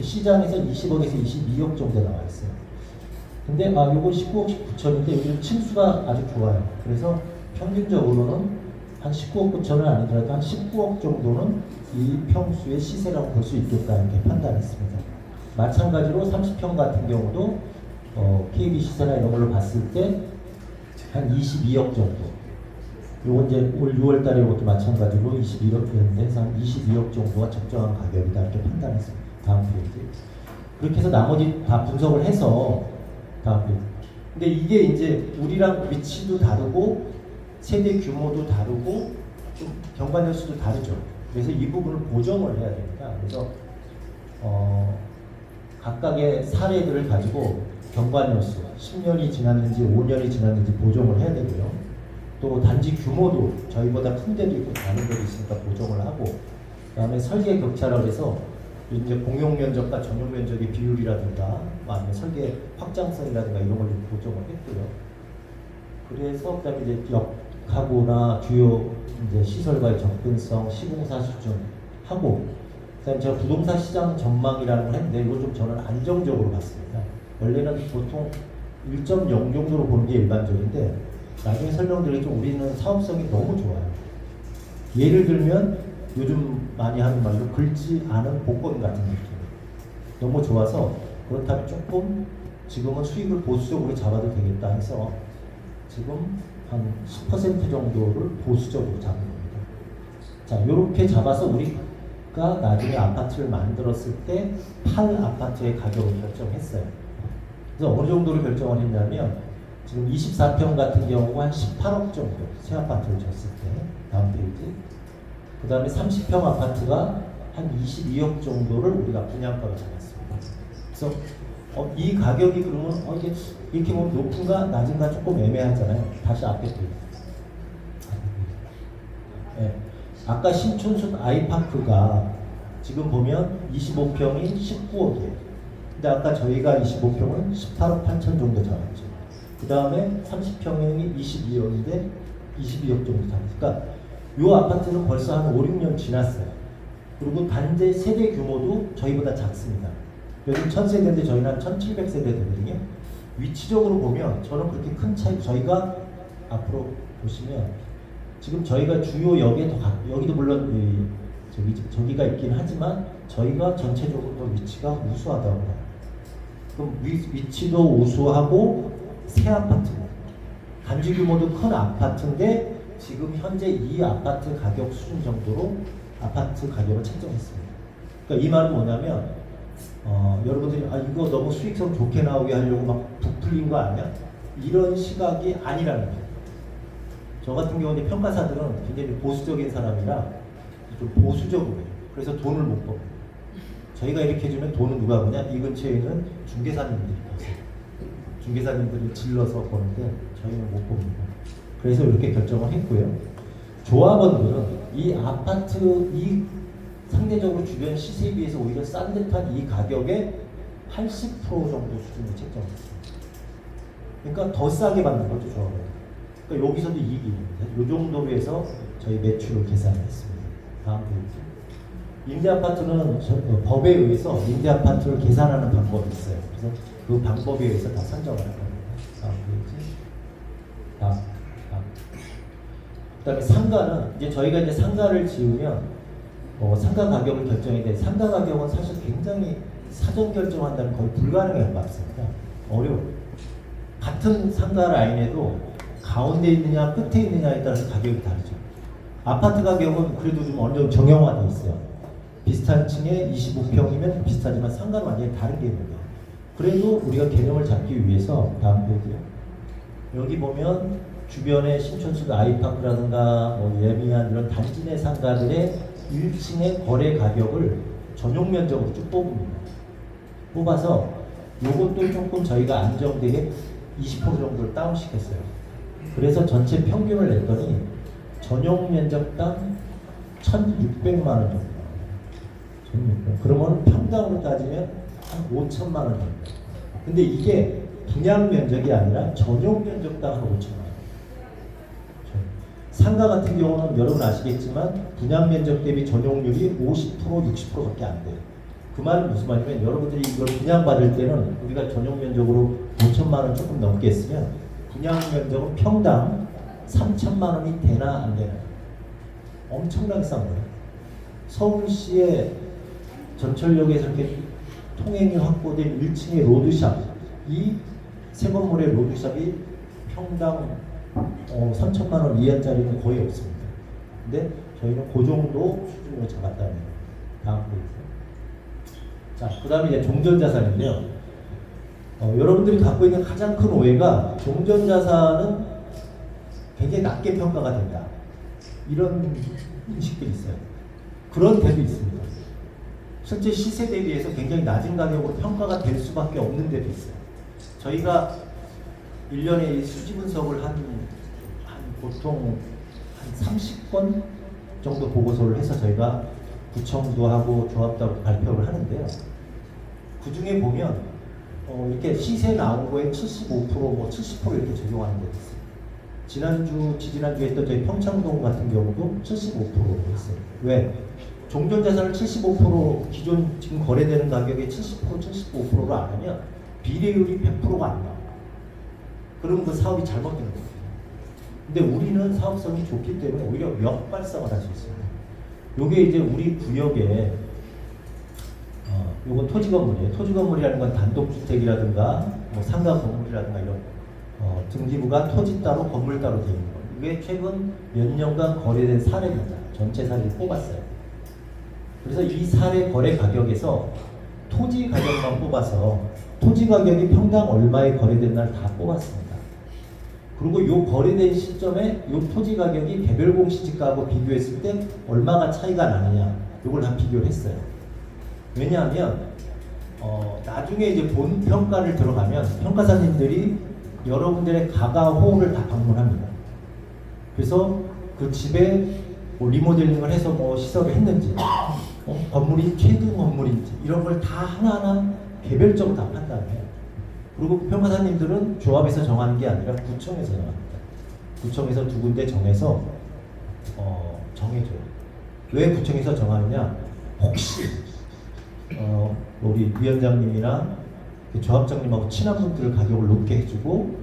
시장에서 20억에서 22억 정도 나와 있어요. 근데 요거 19억 9천인데 요즘 층수가 아주 좋아요. 그래서 평균적으로는 한 19억 9천은 아니더라도 한 19억 정도는 이 평수의 시세라고 볼 수 있겠다 이렇게 판단했습니다. 마찬가지로 30평 같은 경우도 KB 시세나 이런 걸로 봤을 때 한 22억 정도. 요거 이제 올 6월 달에 이것도 마찬가지로 22억 되는데 한 22억 정도가 적정한 가격이다 이렇게 판단했습니다. 다음 페이지. 그렇게 해서 나머지 다 분석을 해서 다음 페이지. 근데 이게 이제 우리랑 위치도 다르고 세대 규모도 다르고 좀 경관 연수도 다르죠. 그래서 이 부분을 보정을 해야 됩니다. 그래서 각각의 사례들을 가지고 경관 연수 10년이 지났는지 5년이 지났는지 보정을 해야 되고요. 또 단지 규모도 저희보다 큰 데도 있고 작은 데도 있으니까 보정을 하고, 그다음에 설계 격차라고 해서 이제 공용 면적과 전용 면적의 비율이라든가 아니면 설계 확장성이라든가 이런 걸 좀 보정을 했고요. 그래서 그다음에 이제 역하고나 주요 이제 시설과의 접근성, 시공사 수준 하고, 그다음에 제가 부동산 시장 전망이라는 걸 했는데 이거 좀 저는 안정적으로 봤습니다. 원래는 보통 1.0 정도로 보는 게 일반적인데 나중에 설명드리겠지만 우리는 사업성이 너무 좋아요. 예를 들면 요즘 많이 하는 말로 긁지 않은 복권 같은 느낌. 너무 좋아서 그렇다면 조금 지금은 수익을 보수적으로 잡아도 되겠다 해서 지금 한 10% 정도를 보수적으로 잡은 겁니다. 자, 이렇게 잡아서 우리가 나중에 아파트를 만들었을 때 팔 아파트의 가격을 결정했어요. 그래서 어느 정도로 결정을 했냐면 지금 24평 같은 경우 한 18억 정도 새 아파트를 줬을 때, 다음 페이지. 그 다음에 30평 아파트가 한 22억 정도를 우리가 분양가로 잡았습니다. 그래서 이 가격이 그러면 이게 이렇게 보면 높은가 낮은가 조금 애매하잖아요. 다시 앞에 보세요. 네. 아까 신촌숲 아이파크가 지금 보면 25평이 19억이에요. 근데 아까 저희가 25평은 18억 8천 정도 잡았죠. 그 다음에 30평이 22억인데 22억 정도 잡았어요. 그러니까 이 아파트는 벌써 한 5, 6년 지났어요. 그리고 단지 세대 규모도 저희보다 작습니다. 여기 1000세대인데 저희는 한 1700세대 되거든요. 위치적으로 보면 저는 그렇게 큰 차이, 저희가 앞으로 보시면 지금 저희가 주요 역에 더 여기도 물론 저기가 있긴 하지만 저희가 전체적으로 더 위치가 우수하다고 봐요. 그럼 위치도 우수하고 새 아파트고 단지 규모도 큰 아파트인데 지금 현재 이 아파트 가격 수준 정도로 아파트 가격을 책정했습니다. 그러니까 이 말은 뭐냐면 여러분들이 이거 너무 수익성 좋게 나오게 하려고 막 부풀린 거 아니야? 이런 시각이 아니라는 거예요. 저 같은 경우는 평가사들은 굉장히 보수적인 사람이라 좀 보수적으로 해요. 그래서 돈을 못 벌어요. 저희가 이렇게 해주면 돈은 누가 버냐? 이 근처에 있는 중개사님들이 버세요. 중개사님들이 질러서 버는데 저희는 못 봅니다. 그래서 이렇게 결정을 했고요. 조합원들은 이 아파트 이 상대적으로 주변 시세에 비해서 오히려 싼 듯한 이 가격에 80% 정도 수준을 책정했습니다. 그러니까 더 싸게 받는 거죠, 조합원. 그러니까 여기서도 이익이 있습니다. 이 정도로 해서 저희 매출을 계산했습니다. 다음 페이지. 임대아파트는 법에 의해서 임대아파트를 계산하는 방법이 있어요. 그래서 그 방법에 의해서 다 산정을 할 겁니다. 다음 페이지. 그 다음에 상가는 이제 저희가 이제 상가를 지으면 상가 가격을 결정해야 돼. 상가 가격은 사실 굉장히 사전 결정한다면 거의 불가능에 가깝습니다. 어려워요. 같은 상가 라인에도 가운데 있느냐 끝에 있느냐에 따라서 가격이 다르죠. 아파트 가격은 그래도 좀 어느 정도 정형화되어 있어요. 비슷한 층에 25평이면 비슷하지만 상가는 완전히 다른 개념이에요. 그래도 우리가 개념을 잡기 위해서 다음 페이지요. 여기 보면 주변에 신촌숲 아이파크라든가 예미한 이런 단지 내 상가들의 1층의 거래 가격을 전용 면적으로 쭉 뽑습니다. 뽑아서 요것도 조금 저희가 안정되게 20% 정도를 다운시켰어요. 그래서 전체 평균을 냈더니 전용 면적당 1,600만 원 정도 나와요. 그러면 평당으로 따지면 한 5천만 원 정도. 근데 이게 분양 면적이 아니라 전용 면적당 한 5천만 원. 상가 같은 경우는 여러분 아시겠지만 분양 면적 대비 전용률이 50%, 60%밖에 안 돼요. 그 말은 무슨 말이냐면 여러분들이 이걸 분양받을 때는 우리가 전용 면적으로 5천만 원 조금 넘게 했으면 분양 면적은 평당 3천만 원이 되나 안 되나. 엄청나게 싼 거예요. 서울시의 전철역에서 이렇게 통행이 확보된 1층의 로드샵, 이 새 건물의 로드샵이 평당 3천만 원 이하짜리는 거의 없습니다. 근데 저희는 그 정도 수준으로 잡았다는 거예요. 다음 페이지. 자, 그 다음에 이제 종전자산인데요. 여러분들이 갖고 있는 가장 큰 오해가 종전자산은 굉장히 낮게 평가가 된다. 이런 인식들이 있어요. 그런 데도 있습니다. 실제 시세 대비해서 굉장히 낮은 가격으로 평가가 될 수밖에 없는 데도 있어요. 저희가 1년에 수지 분석을 한 보통 한 30건 정도 보고서를 해서 저희가 구청도 하고 조합도 하고 발표를 하는데요. 그 중에 보면 이렇게 시세 나온 거에 75%, 뭐 70% 이렇게 적용하는 거 있어요. 지난주, 지지난주에 했던 저희 평창동 같은 경우도 75%로 했어요. 왜? 종전자산을 75% 기존 지금 거래되는 가격에 70%, 75%로 안 하면 비례율이 100%가 안 나와. 그럼 그 사업이 잘못된 거예요. 근데 우리는 사업성이 좋기 때문에 오히려 역발상을 할 수 있어요. 요게 이제 우리 구역에 요건 토지 건물이에요. 토지 건물이라는 건 단독주택이라든가 뭐 상가 건물이라든가 이런 등기부가 토지 따로 건물 따로 되어 있는 거예요. 이게 최근 몇 년간 거래된 사례입니다. 전체 사례를 뽑았어요. 그래서 이 사례 거래 가격에서 토지 가격만 뽑아서 토지 가격이 평당 얼마에 거래된 날 다 뽑았습니다. 그리고 요 거래된 시점에 요 토지 가격이 개별 공시지가하고 비교했을 때 얼마가 차이가 나느냐 요걸 다 비교를 했어요. 왜냐하면 나중에 이제 본 평가를 들어가면 평가사님들이 여러분들의 가가 호를 다 방문합니다. 그래서 그 집에 뭐 리모델링을 해서 뭐 시설을 했는지 건물이 최근 건물인지 이런 걸 다 하나하나 개별적으로 다 판단해요. 그리고 평가사님들은 조합에서 정하는 게 아니라 구청에서 정합니다. 구청에서 두 군데 정해서 정해줘요. 왜 구청에서 정하느냐? 혹시 우리 위원장님이나 그 조합장님하고 친한 분들 가격을 높게 해주고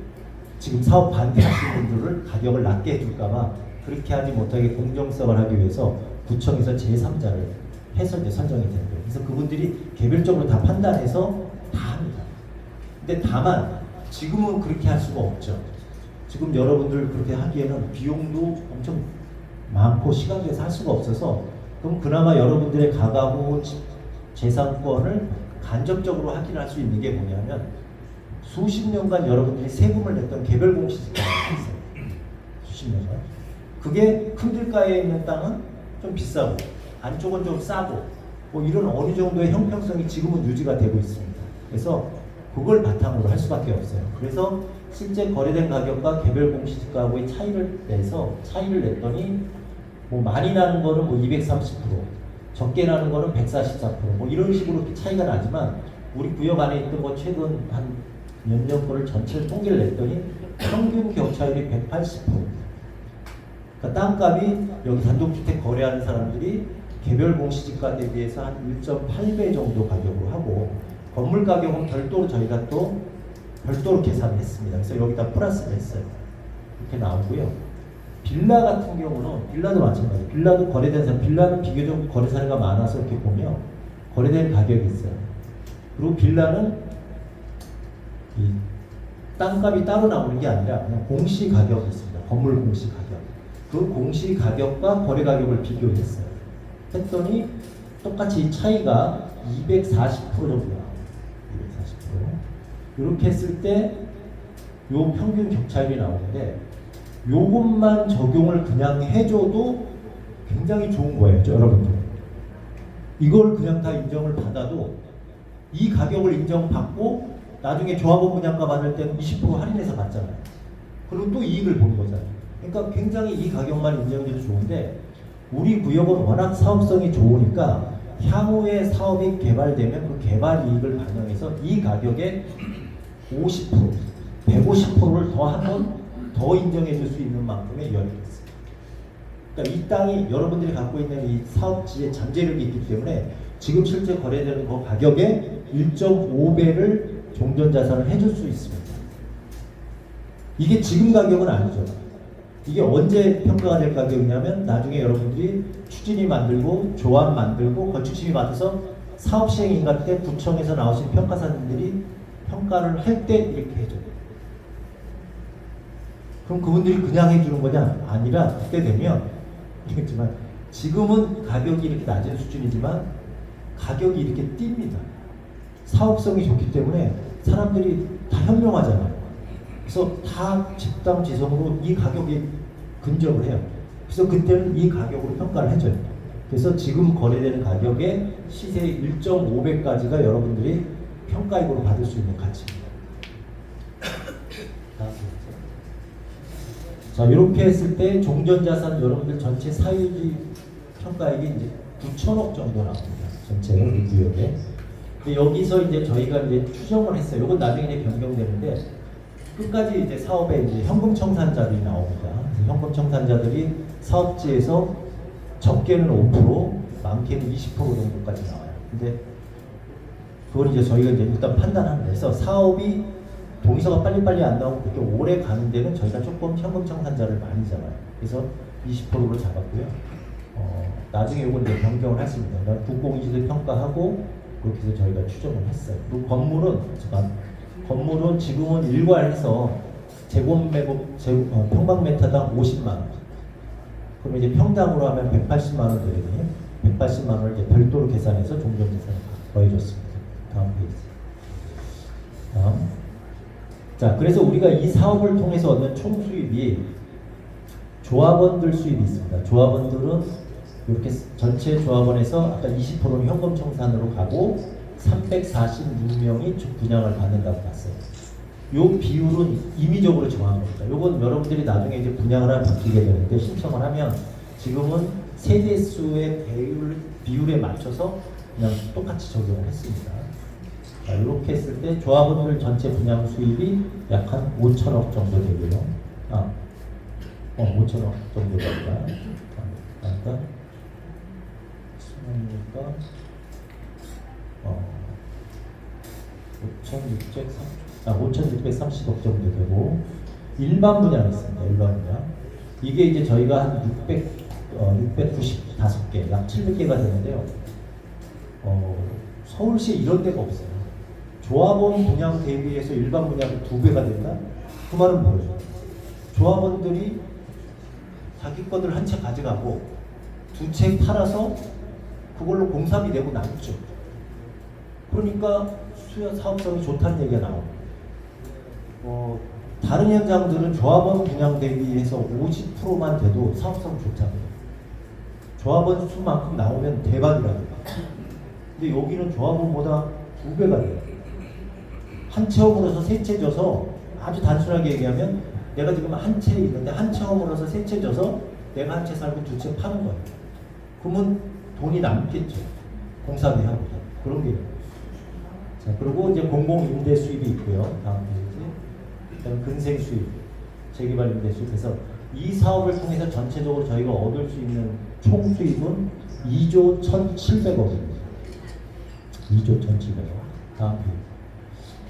지금 사업 반대하시는 분들을 가격을 낮게 해줄까봐 그렇게 하지 못하게 공정성을 하기 위해서 구청에서 제3자를 해서 이제 선정이 되는 거예요. 그래서 그분들이 개별적으로 다 판단해서 다 합니다. 근데 다만 지금은 그렇게 할 수가 없죠. 지금 여러분들 그렇게 하기에는 비용도 엄청 많고 시간 내서 할 수가 없어서 그럼 그나마 여러분들의 가가구 재산권을 간접적으로 확인할 수 있는 게 뭐냐면 수십 년간 여러분들이 세금을 냈던 개별 공시지가가 있어요. 수십 년간. 그게 큰 길가에 있는 땅은 좀 비싸고 안쪽은 좀 싸고 뭐 이런 어느 정도의 형평성이 지금은 유지가 되고 있습니다. 그래서 그걸 바탕으로 할 수밖에 없어요. 그래서 실제 거래된 가격과 개별 공시지가하고의 차이를 냈더니 뭐 많이 나는 거는 뭐 230%, 적게 나는 거는 144%뭐 이런 식으로 이렇게 차이가 나지만 우리 구역 안에 있던 거 최근 한 몇 년 거를 전체를 통계를 냈더니 평균 격차율이 180%. 그러니까 땅값이 여기 단독주택 거래하는 사람들이 개별 공시지가 대비해서 한 1.8배 정도 가격으로 하고 건물 가격은 별도로 저희가 또 별도로 계산을 했습니다. 그래서 여기다 플러스를 했어요. 이렇게 나오고요. 빌라 같은 경우는 빌라도 마찬가지예요. 빌라도 거래된 사람, 빌라는 비교적 거래 사례가 많아서 이렇게 보면 거래된 가격이 있어요. 그리고 빌라는 이 땅값이 따로 나오는 게 아니라 그냥 공시 가격이 있습니다. 건물 공시 가격. 그 공시 가격과 거래 가격을 비교했어요. 했더니 똑같이 차이가 240% 정도 나와요. 240%. 이렇게 했을 때 요 평균 격차율이 나오는데 요것만 적용을 그냥 해줘도 굉장히 좋은 거예요, 여러분들. 이걸 그냥 다 인정을 받아도 이 가격을 인정받고 나중에 조합원 분양가 받을 때는 20% 할인해서 받잖아요. 그리고 또 이익을 보는 거잖아요. 그러니까 굉장히 이 가격만 인정해도 좋은데 우리 구역은 워낙 사업성이 좋으니까 향후에 사업이 개발되면 그 개발 이익을 반영해서 이 가격에 50%, 150%를 더 하면 더 인정해 줄 수 있는 만큼의 여력이 있습니다. 그러니까 이 땅이 여러분들이 갖고 있는 이 사업지의 잠재력이 있기 때문에 지금 실제 거래되는 그 가격의 1.5배를 종전자산을 해줄 수 있습니다. 이게 지금 가격은 아니죠. 이게 언제 평가가 될 가격이냐면 나중에 여러분들이 추진이 만들고 조합 만들고 건축심의 맡아서 사업 시행인가 때 구청에서 나오신 평가사님들이 평가를 할 때 이렇게 해줘요. 그럼 그분들이 그냥 해주는 거냐? 아니라 그때 되면 알겠지만 지금은 가격이 이렇게 낮은 수준이지만 가격이 이렇게 뜁니다. 사업성이 좋기 때문에 사람들이 다 현명하잖아요. 그래서 다 집당지성으로 이 가격에 근접을 해요. 그래서 그때는 이 가격으로 평가를 해줘요. 그래서 지금 거래되는 가격의 시세의 1.5배까지가 여러분들이 평가이익으로 받을 수 있는 가치입니다. 자, 이렇게 했을 때 종전자산 여러분들 전체 사유지 평가액이 이제 9천억 정도 나옵니다. 전체 우리 구역에. 근데 여기서 이제 저희가 이제 추정을 했어요. 이건 나중에 이제 변경되는데 끝까지 이제 사업에 이제 현금 청산자들이 나옵니다. 그래서 현금 청산자들이 사업지에서 적게는 5%, 많게는 20% 정도까지 나와요. 근데 그걸 이제 저희가 이제 일단 판단하는 데서 사업이 동의서가 빨리빨리 안 나오고 그렇게 오래 가는 데는 저희가 조금 현금 청산자를 많이 잡아요. 그래서 20%로 잡았고요. 나중에 이건 이제 변경을 했습니다. 그러니까 국공유지를 평가하고 그렇게 해서 저희가 추정을 했어요. 그리고 건물은 지금은 일괄해서 평방미터당 50만 원. 그럼 이제 평당으로 하면 180만 원 되거든요. 180만 원을 이제 별도로 계산해서 종전재산을 더해줬습니다. 다음 페이지. 다음. 자, 그래서 우리가 이 사업을 통해서 얻는 총 수입이 조합원들 수입이 있습니다. 조합원들은 이렇게 전체 조합원에서 아까 20%는 현금 청산으로 가고 346명이 분양을 받는다고 봤어요. 요 비율은 임의적으로 정한 겁니다. 요건 여러분들이 나중에 이제 분양을 하면 바뀌게 되는데 신청을 하면 지금은 세대 수의 비율에 맞춰서 그냥 똑같이 적용을 했습니다. 자, 이렇게 했을 때 조합원들 전체 분양 수입이 약 한 5천억 정도 되고요. 5천억 정도 됩니다. 그러니까 5,630억 정도 되고 일반 분양이 있습니다. 일반 분양. 이게 이제 저희가 한 695개, 약 700개가 되는데요. 서울시에 이런 데가 없어요. 조합원 분양 대비해서 일반 분양이 2배가 된다? 그 말은 뭐예요? 조합원들이 자기 것들 한 채 가져가고 2채 팔아서 그걸로 공사비 내고 남죠. 그러니까 수요 사업성이 좋다는 얘기가 나옵니다. 다른 현장들은 조합원 분양 대비해서 50%만 돼도 사업성 좋잖아요. 조합원 수만큼 나오면 대박이라든가. 근데 여기는 조합원보다 2배가 돼요. 한 체험으로서 세 채 져서 아주 단순하게 얘기하면 내가 지금 한 채 있는데 한 체험으로서 세 채 져서 내가 한 채 살고 2채 파는 거예요. 그러면 돈이 남겠죠. 공사비 하고 그런 게. 자, 그리고 이제 공공임대 수입이 있고요. 다음 페이지. 그다음 근생 수입, 재개발 임대 수입. 그래서 이 사업을 통해서 전체적으로 저희가 얻을 수 있는 총 수입은 2조 1,700억입니다. 2조 1,700억. 다음 페이지.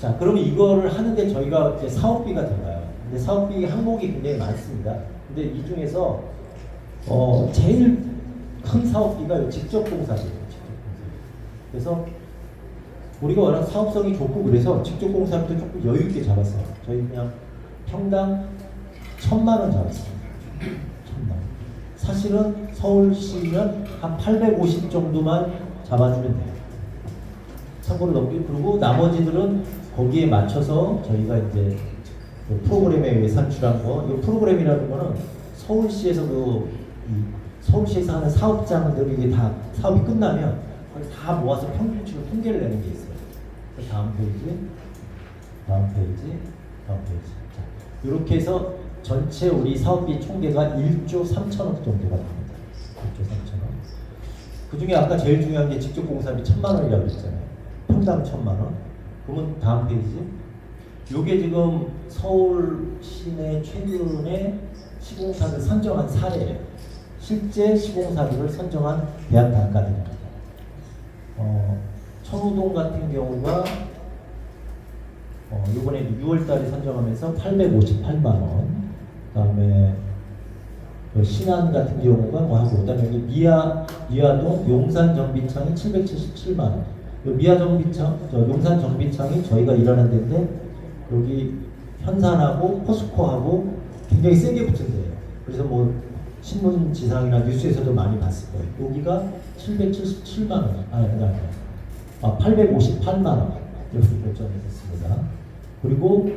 자, 그러면 이거를 하는데 저희가 이제 사업비가 들어가요. 근데 사업비 항목이 굉장히 많습니다. 근데 이 중에서 제일 큰 사업비가 직접 공사비예요. 직접 공사. 그래서 우리가 워낙 사업성이 좋고 그래서 직접 공사비도 조금 여유 있게 잡았어요. 저희 그냥 평당 1,000만 원 잡았습니다. 1,000만 원. 사실은 서울시면 한 850 정도만 잡아주면 돼요. 참고로 넘기고 그리고 나머지들은 거기에 맞춰서 저희가 이제 그 프로그램에 의해 산출한 거. 이 프로그램이라는 거는 서울시에서 서울시에서 하는 사업장들이 이게 다 사업이 끝나면 그걸 다 모아서 평균치로 통계를 내는 게 있어요. 다음 페이지, 다음 페이지, 다음 페이지. 자, 이렇게 해서 전체 우리 사업비 총계가 1조 3천억 정도가 나옵니다. 1조 3천억. 그 중에 아까 제일 중요한 게 직접 공사비 1,000만 원이라고 했잖아요. 평당 1,000만 원. 그러면 다음 페이지. 요게 지금 서울 시내 최근에 시공사를 선정한 사례예요. 실제 시공사들을 선정한 계약 단가들입니다. 청우동 같은 경우가 이번에 6월달에 선정하면서 858만 원. 그다음에 신안 같은 경우가 뭐 하고 그다음에 여기 미아동 용산 정비창이 777만 원. 미아 정비창, 용산 정비창이 저희가 일하는 데인데 여기 현산하고 포스코하고 굉장히 세게 붙은 데예요. 그래서 뭐 신문 지상이나 뉴스에서도 많이 봤을 거예요. 여기가 777만 원, 858만 원 이렇게 결정이 됐습니다. 그리고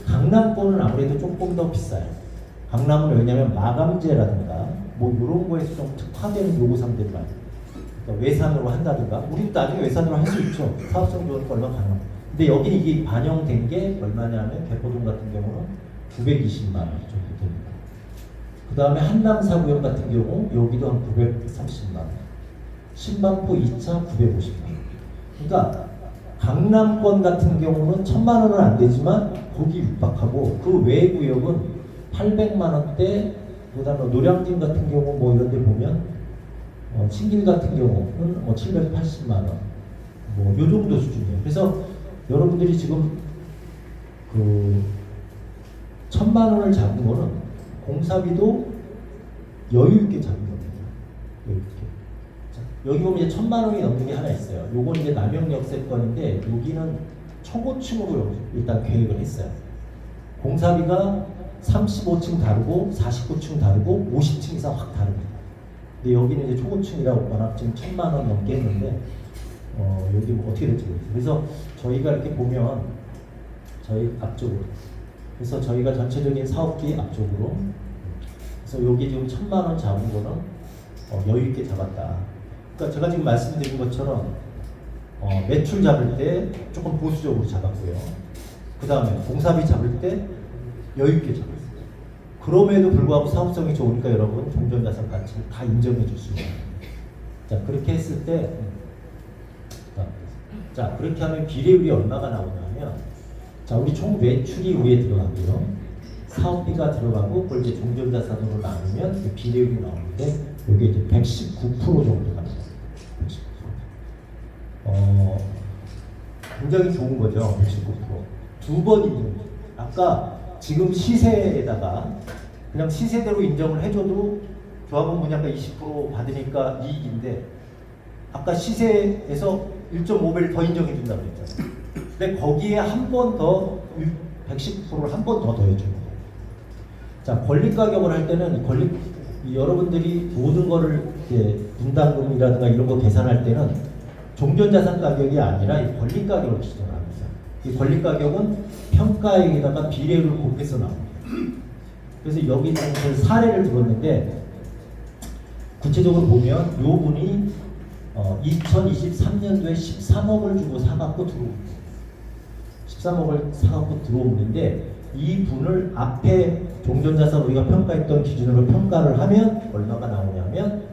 강남권은 아무래도 조금 더 비싸요. 강남은 왜냐하면 마감재라든가 뭐 이런 거에서 좀 특화되는 요구사항들이 많아요. 그러니까 외산으로 한다든가 우리도 나중에 외산으로 할 수 있죠. 사업성 좋으니까 얼마 가능합니다. 근데 여기 이게 반영된 게 얼마냐면 개포동 같은 경우는 920만 원 정도 됩니다. 그 다음에 한남 4구역 같은 경우 여기도 한 930만 원, 신반포 2차 950만 원. 그러니까 강남권 같은 경우는 1000만 원은 안 되지만 거기 육박하고 그 외 구역은 800만 원대. 그다음에 노량진 같은 경우 뭐 이런 데 보면 신길 같은 경우는 780만 원, 뭐 요 정도 수준이에요. 그래서 여러분들이 지금 그 1000만 원을 잡은 거는 공사비도 여유 있게 잡은 겁니다. 여유 있게. 자, 여기 보면 이제 1000만 원이 넘는 게 하나 있어요. 요건 이제 남영역세권인데 여기는 초고층으로 일단 계획을 했어요. 공사비가 35층 다르고 49층 다르고 50층 이상 확 다릅니다. 근데 여기는 이제 초고층이라고 워낙 지금 1000만 원 넘게 했는데 여기 뭐 어떻게 될지 모르겠어요. 그래서 저희가 이렇게 보면 저희 앞쪽으로, 그래서 저희가 전체적인 사업기 앞쪽으로, 그래서 여기 지금 1000만 원 잡은 거는 여유 있게 잡았다. 그러니까 제가 지금 말씀드린 것처럼 매출 잡을 때 조금 보수적으로 잡았고요. 그 다음에 공사비 잡을 때 여유 있게 잡았어요. 그럼에도 불구하고 사업성이 좋으니까 여러분 종전자산 가치를 다 인정해 줄 수 있는. 자, 그렇게 했을 때, 자, 그렇게 하면 비례율이 얼마가 나오냐면, 자, 우리 총 매출이 위에 들어가고요. 사업비가 들어가고 그걸 이제 종전자산으로 나누면 그 비례율이 나오는데 이게 이제 119% 정도 갑니다. 119%. 굉장히 좋은 거죠. 119%. 두 번 인정. 아까 지금 시세에다가 그냥 시세대로 인정을 해줘도 조합원 분양가 20% 받으니까 이익인데, 아까 시세에서 1.5배를 더 인정해 준다고 그랬잖아요. 근데 거기에 한 번 더 119%를 한 번 더 더해주는 거예요. 자, 권리 가격을 할 때는 여러분들이 모든 거를 분담금이라든가 이런 거 계산할 때는 종전자산 가격이 아니라 이 권리 가격을 기준으로 합니다. 이 권리 가격은 평가액에다가 비례율을 곱해서 나옵니다. 그래서 여기는 그 사례를 들었는데, 구체적으로 보면 요 분이 2023년도에 13억을 주고 사갖고 들어옵니다. 13억을 사갖고 들어오는데, 이 분을 앞에 종전자산 우리가 평가했던 기준으로 평가를 하면 얼마가 나오냐면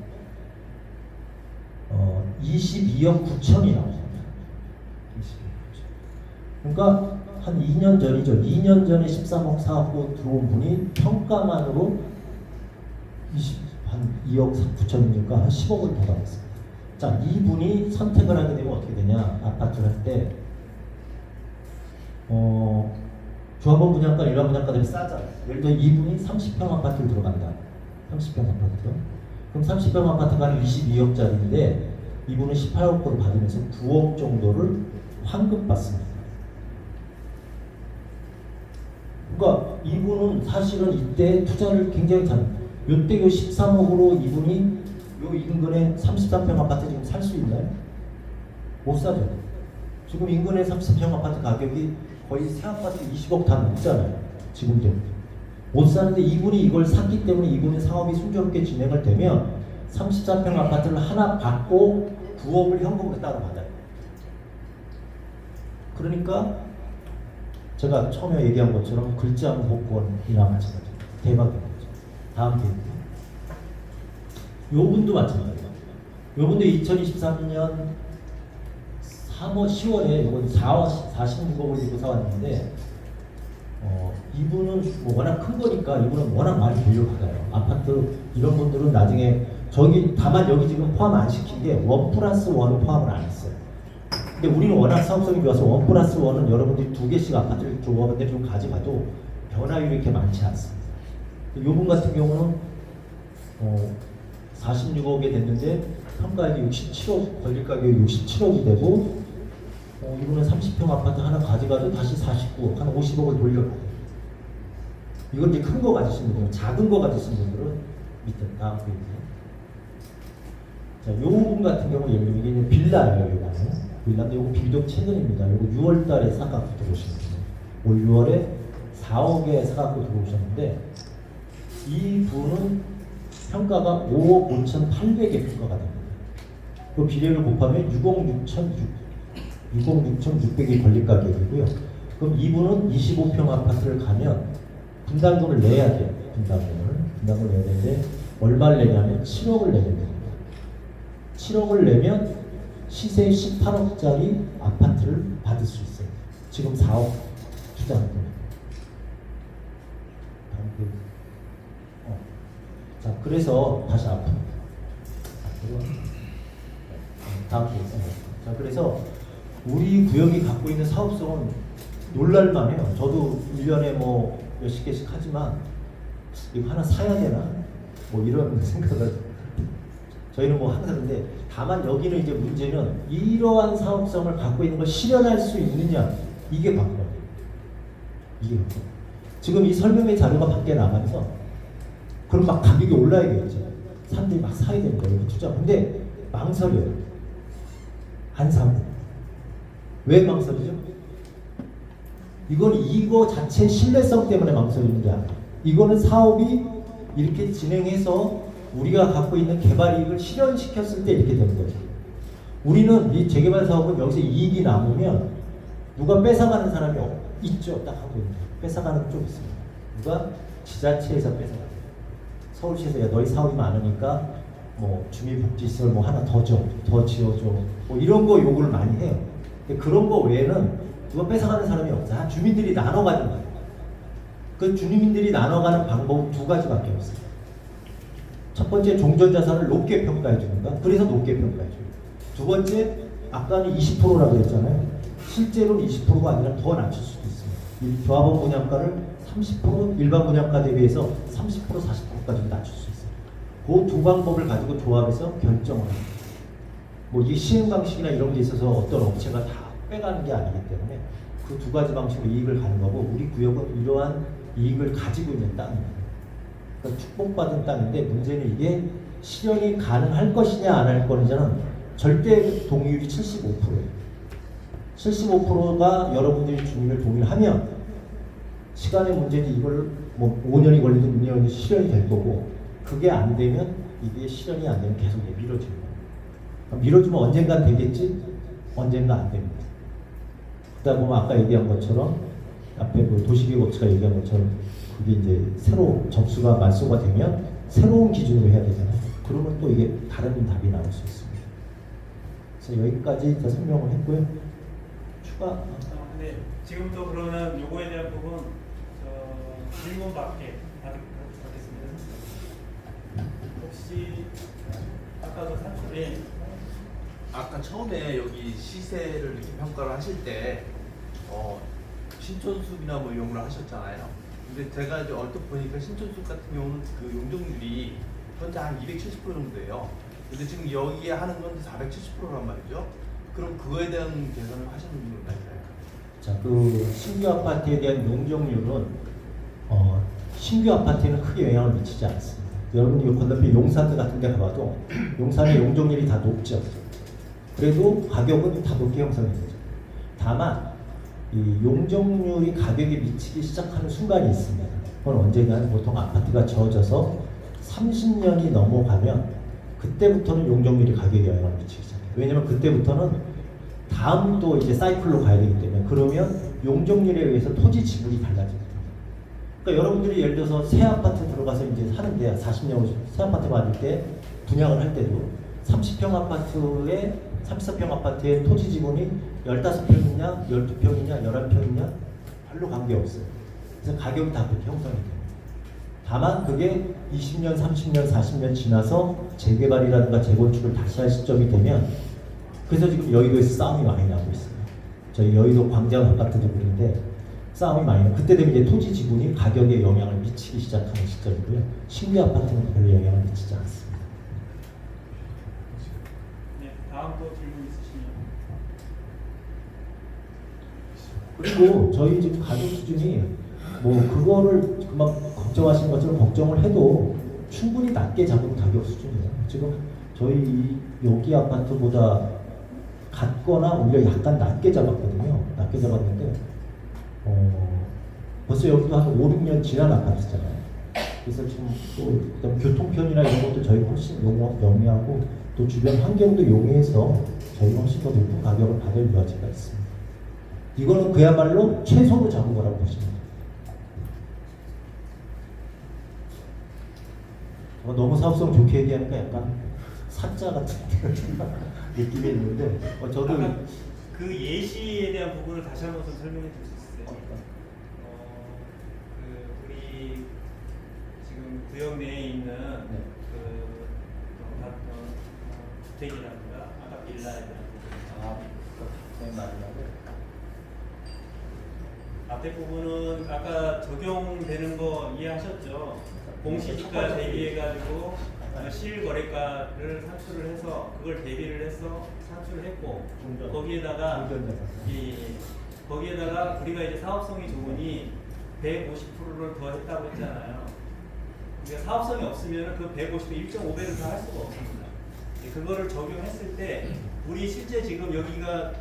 22억 9천이 나옵니다. 22억 9천. 그러니까 한 2년 전이죠. 2년 전에 13억 사갖고 들어온 분이 평가만으로 한 2억 9천이니까 한 10억을 더 받았습니다. 자, 이분이 선택을 하게 되면 어떻게 되냐? 아파트를 할 때 조합원 분양가, 일반 분양가들이 싸잖아요. 예를 들어 이분이 30평 아파트를 들어간다. 30평 아파트. 그럼 30평 아파트가 한 22억짜리인데 이분은 18억으로 받으면서 9억 정도를 환급 받습니다. 그러니까 이분은 사실은 이때 투자를 굉장히 요때 요 13억으로 이분이 요 인근에 33평 아파트 지금 살 수 있나요? 못 사죠. 지금 인근에 30평 아파트 가격이 거의 새 아파트 20억 다 넘잖아요. 지금도 못 사는데 이분이 이걸 샀기 때문에 이분의 사업이 순조롭게 진행을 되면 34평 아파트를 하나 받고 9억을 현금으로 따로 받아요. 그러니까 제가 처음에 얘기한 것처럼 글자무 복권이나 마찬가지예요. 대박인 거죠. 다음 페이지. 요 분도 마찬가지예요. 요 분도 2023년 3월, 10월에 이건 46억을 주고 사왔는데 이분은 뭐 워낙 큰 거니까 이분은 워낙 많이 물려받아요. 아파트 이런 분들은 나중에 다만 여기 지금 포함 안 시킨 게 1+1은 포함을 안 했어요. 근데 우리는 워낙 사업성이 좋아서 1+1은 여러분들이 2개씩 아파트를 조합원들이 좀 가져가도 변화율이 이렇게 많지 않습니다. 요분 같은 경우는 46억에 됐는데 평가액이 67억, 권리 가격이 67억이 되고 이분은 30평 아파트 하나 가져가도 다시 49억, 한 50억을 돌려가요. 이건 이제 큰 거 가지신 분들은, 작은 거 가지신 분들은 밑에 다음 페이지. 자, 요 부분 같은 경우 예를 들면 이게 빌라예요, 요거는. 빌라인데 요거 비교적 최근입니다. 요거 6월달에 사갖고 들어오신 분이에요. 올 6월에 4억에 사갖고 들어오셨는데 이 분은 평가가 5억 5,800에 평가가 됩니다. 그 비례를 곱하면 6억 6,600이 권리 가격이고요. 그럼 이분은 25평 아파트를 가면 분담금을 내야 돼요. 분담금을 내야 되는데 얼마를 내냐면 7억을 내야 됩니다. 7억을 내면 시세 18억짜리 아파트를 받을 수 있어요. 지금 4억 투자한 겁니다. 자, 그래서 다시 앞으로. 다음 페이지. 자, 그래서 우리 구역이 갖고 있는 사업성은 놀랄만해요. 저도 1년에 뭐 몇십 개씩 하지만 이거 하나 사야 되나? 뭐 이런 생각을 저희는 뭐 항상 근데 다만 여기는 이제 문제는 이러한 사업성을 갖고 있는 걸 실현할 수 있느냐 이게 관건이에요. 이게 관건. 지금 이 설명회 자료가 밖에 나가면서 그럼 막 가격이 올라야겠죠. 사람들이 막 사야 되는 거예요. 투자. 근데 망설여요. 안 사고. 왜 망설이죠? 이건 이거 자체 신뢰성 때문에 망설이는 게 아니에요. 이거는 사업이 이렇게 진행해서 우리가 갖고 있는 개발 이익을 실현시켰을 때 이렇게 되는 거죠. 우리는 이 재개발 사업은 여기서 이익이 남으면 누가 뺏어가는 사람이 있죠. 딱 하고 있는 뺏어가는 쪽 있습니다. 누가 지자체에서 뺏어가요. 서울시에서 야, 너희 사업이 많으니까 뭐 주민복지시설 뭐 하나 더 지어줘 뭐 이런 거 요구를 많이 해요. 근데 그런 거 외에는 누가 뺏어가는 사람이 없어요. 주민들이 나눠가는 거예요. 그 주민들이 나눠가는 방법은 두 가지밖에 없어요. 첫 번째, 종전자산을 높게 평가해 주는 거. 그래서 높게 평가해 줘요. 두 번째, 아까는 20%라고 했잖아요. 실제로는 20%가 아니라 더 낮출 수도 있습니다. 이 조합원 분양가를 30% 일반 분양가 대비해서 30% 40%까지 낮출 수 있어요. 그 두 방법을 가지고 조합해서 결정을 합니다. 뭐 이 시행 방식이나 이런 게 있어서 어떤 업체가 다 빼가는 게 아니기 때문에 그 두 가지 방식으로 이익을 가는 거고 우리 구역은 이러한 이익을 가지고 있는 땅입니다. 그러니까 축복받은 땅인데 문제는 이게 실현이 가능할 것이냐 안 할 것이냐는 절대 동의율이 75%예요. 75%가 여러분들이 주민을 동의하면 시간의 문제지 이걸 뭐 5년이 걸리든 2년이 실현이 될 거고 그게 안 되면 이게 실현이 안 되면 계속 미뤄지는 거예요. 밀어주면 언젠간 되겠지? 언젠가 안 됩니다. 그러다 보면 아까 얘기한 것처럼 앞에 그 도시계획업체가 얘기한 것처럼 그게 이제 새로 접수가 말소가 되면 새로운 기준으로 해야 되잖아요. 그러면 또 이게 다른 답이 나올 수 있습니다. 그래서 여기까지 다 설명을 했고요. 추가. 네, 지금부터 그러면 요거에 대한 부분 질문밖에 받겠습니다. 혹시 아까 그 산출에 아까 처음에 여기 시세를 이렇게 평가를 하실 때 신촌숲이나 뭐 이런 걸 하셨잖아요. 근데 제가 이제 얼핏 보니까 신촌숲 같은 경우는 그 용적률이 현재 한 270% 정도예요. 근데 지금 여기에 하는 건 470%란 말이죠. 그럼 그거에 대한 계산을 하시는 분은 있나요? 자, 그 신규 아파트에 대한 용적률은 신규 아파트에는 크게 영향을 미치지 않습니다. 여러분이 건너편 용산 같은 데 가봐도 용산의 용적률이 다 높죠. 그래도 가격은 다 높게 형성이 되죠. 다만 이 용적률이 가격에 미치기 시작하는 순간이 있습니다. 그건 언제냐면 보통 아파트가 지어져서 30년이 넘어가면 그때부터는 용적률이 가격에 영향을 미치기 시작해요. 왜냐면 그때부터는 다음 또 이제 사이클로 가야 되기 때문에 그러면 용적률에 의해서 토지 지분이 달라집니다. 그러니까 여러분들이 예를 들어서 새 아파트 들어가서 이제 사는데 40년 새 아파트 받을 때 분양을 할 때도 30평 아파트에 34평 아파트에 토지 지분이 15평이냐 12평이냐 11평이냐 별로 관계없어요. 그래서 가격이 다 그렇게 형성이 돼요. 다만 그게 20년, 30년, 40년 지나서 재개발이라든가 재건축을 다시 할 시점이 되면 그래서 지금 여의도에서 싸움이 많이 나고 있어요. 저희 여의도 광장 아파트도 그런데 싸움이 많이 나요. 그때 되면 이제 토지 지분이 가격에 영향을 미치기 시작하는 시점이고요. 신규 아파트는 별로 영향을 미치지 않습니다. 네, 다음 또 질문 있으시면. 그리고 저희 지금 가격 수준이 뭐 그거를 그만 걱정하시는 것처럼 걱정을 해도 충분히 낮게 잡은 가격 수준이에요. 지금 저희 여기 아파트보다 같거나 오히려 약간 낮게 잡았거든요. 낮게 잡았는데 벌써 여기도 한 5, 6년 지난 아파트잖아요. 그래서 지금 또 교통편이나 이런 것도 저희가 훨씬 영위하고 또 주변 환경도 용해해서 저희가 훨씬 더 높은 가격을 받을 여지가 있습니다. 이거는 그야말로 최소로 잡은 거라고 보시면 돼요. 너무 사업성 좋게 얘기하니까 약간 사자 같은 느낌이 있는데 저도 아까 그 예시에 대한 부분을 다시 한번 좀 설명해 줄 수 있어요? 그 우리 지금 구역 내에 있는 주택이라든가 아까 빌라라든가 앞에 부분은 아까 적용되는 거 이해하셨죠? 공시지가 대비해가지고 실거래가를 산출을 해서 그걸 대비를 해서 산출을 했고 거기에다가 거기에다가 우리가 이제 사업성이 좋으니 150%를 더 했다고 했잖아요. 그러니까 사업성이 없으면 그 150에 1.5배를 더 할 수가 없습니다. 그거를 적용했을 때 우리 실제 지금 여기가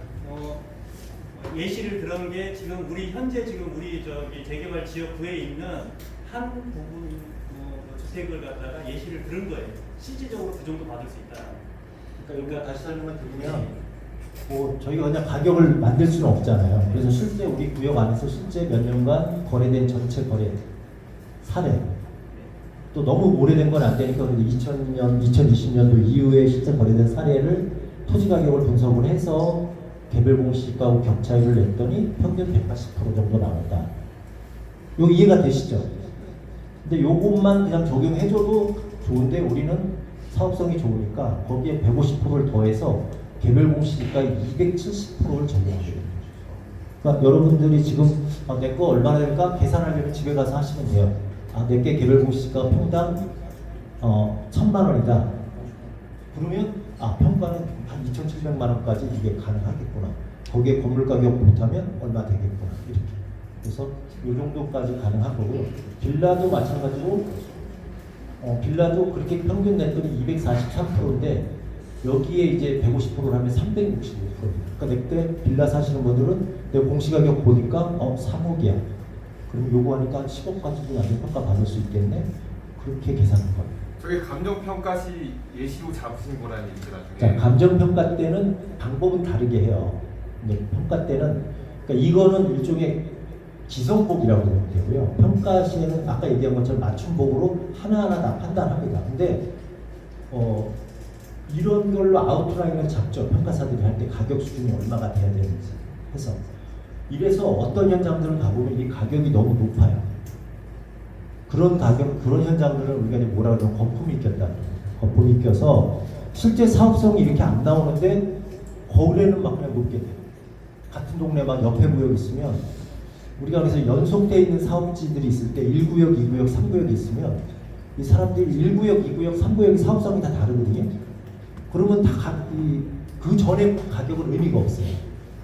예시를 들은 게 지금 우리 현재 지금 우리 저기 재개발 지역구에 있는 한 부분 주택을 갖다가 예시를 들은 거예요. 실질적으로 그 정도 받을 수 있다. 그러니까 다시 설명을 드리면 저희가 그냥 가격을 만들 수는 없잖아요. 그래서 실제 우리 구역 안에서 실제 몇 년간 거래된 전체 거래 사례 또 너무 오래된 건 안 되니까 2000년, 2020년도 이후에 실제 거래된 사례를 토지 가격을 분석을 해서 개별 공시가하고 격차율을 냈더니 평균 180% 정도 나온다. 요 이해가 되시죠? 근데 요것만 그냥 적용해줘도 좋은데 우리는 사업성이 좋으니까 거기에 150%를 더해서 개별 공시가 270%를 적용해줘요. 그러니까 여러분들이 지금 내 거 얼마나 될까 계산하려면 집에 가서 하시면 돼요. 내게 개별 공시가 평당 1000만 원이다. 그러면 평가는 한 2,700만 원까지 이게 가능하겠구나. 거기에 건물 가격 못하면 얼마 되겠구나. 이렇게. 그래서 이 정도까지 가능한 거고요. 빌라도 마찬가지로 빌라도 그렇게 평균 냈더니 243%인데 여기에 이제 150%를 하면 365%입니다. 그러니까 내때 빌라 사시는 분들은 내가 공시가격 보니까 3억이야. 그럼 요거 하니까 10억까지도 나중에 평가 받을 수 있겠네. 그렇게 계산한 거예요. 저게 감정평가 시 예시로 잡으신 거라는 얘기죠, 나중에. 자, 감정평가 때는 방법은 다르게 해요. 근데 평가 때는 그러니까 이거는 일종의 기성복이라고 보면 되고요. 평가 시에는 아까 얘기한 것처럼 맞춤복으로 하나하나 다 판단합니다. 근데 이런 걸로 아웃라인을 잡죠. 평가사들이 할 때 가격 수준이 얼마가 돼야 되는지 해서 이래서 어떤 현장들을 가보면 이 가격이 너무 높아요. 그런 현장들은 우리가 이제 뭐라 그러면 거품이 꼈다. 거품이 껴서 실제 사업성이 이렇게 안 나오는데 거래는 막 그냥 높게 돼요. 같은 동네 막 옆에 구역 있으면 우리가 그래서 연속되어 있는 사업지들이 있을 때 1구역, 2구역, 3구역이 있으면 이 사람들이 1구역, 2구역, 3구역의 사업성이 다 다르거든요. 그러면 다 그 전에 가격은 의미가 없어요.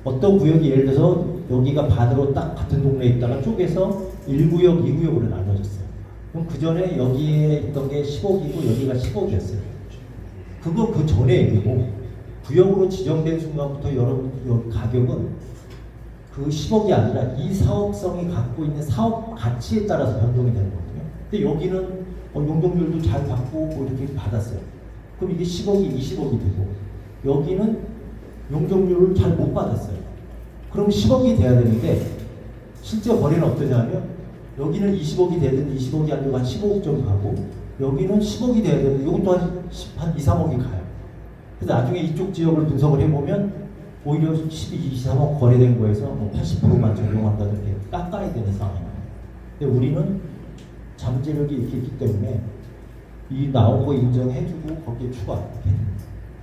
어떤 구역이 예를 들어서 여기가 반으로 딱 같은 동네에 있다가 쪼개서 1구역, 2구역으로 나눠졌어요. 그럼 그 전에 여기에 있던 게 10억이고 여기가 10억이었어요. 그거 그 전에 얘기고 구역으로 지정된 순간부터 여러분 가격은 그 10억이 아니라 이 사업성이 갖고 있는 사업 가치에 따라서 변동이 되는 거거든요. 근데 여기는 용적률도 잘 받고 뭐 이렇게 받았어요. 그럼 이게 10억이 20억이 되고 여기는 용적률을 잘 못 받았어요. 그럼 10억이 돼야 되는데 실제 거래는 어떠냐면 여기는 20억이 되든 20억이 아니고 한 15억 정도 가고 여기는 10억이 돼야 되는데 이것도 한 2, 3억이 가요. 그래서 나중에 이쪽 지역을 분석을 해보면 오히려 12, 23억 거래된 거에서 뭐 80%만 적용한다는 게 깎아야 되는 상황이에요. 근데 우리는 잠재력이 이렇게 있기 때문에 이 나온 거 인정해주고 거기에 추가.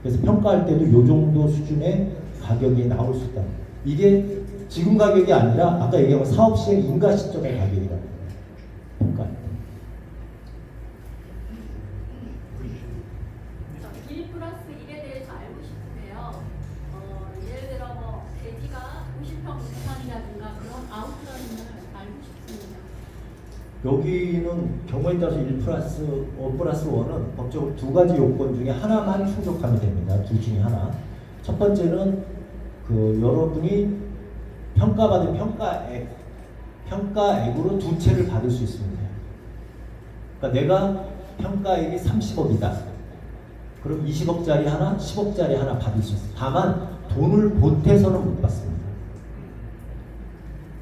그래서 평가할 때도 이 정도 수준의 가격이 나올 수 있다. 이게 지금 가격이 아니라 아까 얘기한 사업 시행 인가 시점의 가격이라는 거예요. 평가. 1+1에 대해서 알고 싶은데요. 예를 들어 뭐 대지가 50평 이상이라든가 그런 아웃라인을 알고 싶습니다. 여기는 경우에 따라서 1+1은 법적으로 두 가지 요건 중에 하나만 충족하면 됩니다. 둘 중에 하나. 첫 번째는 여러분이 평가받은 평가액으로 두 채를 받을 수 있습니다. 그러니까 내가 평가액이 30억이다. 그럼 20억짜리 하나, 10억짜리 하나 받을 수 있어요. 다만 돈을 보태서는 못 받습니다.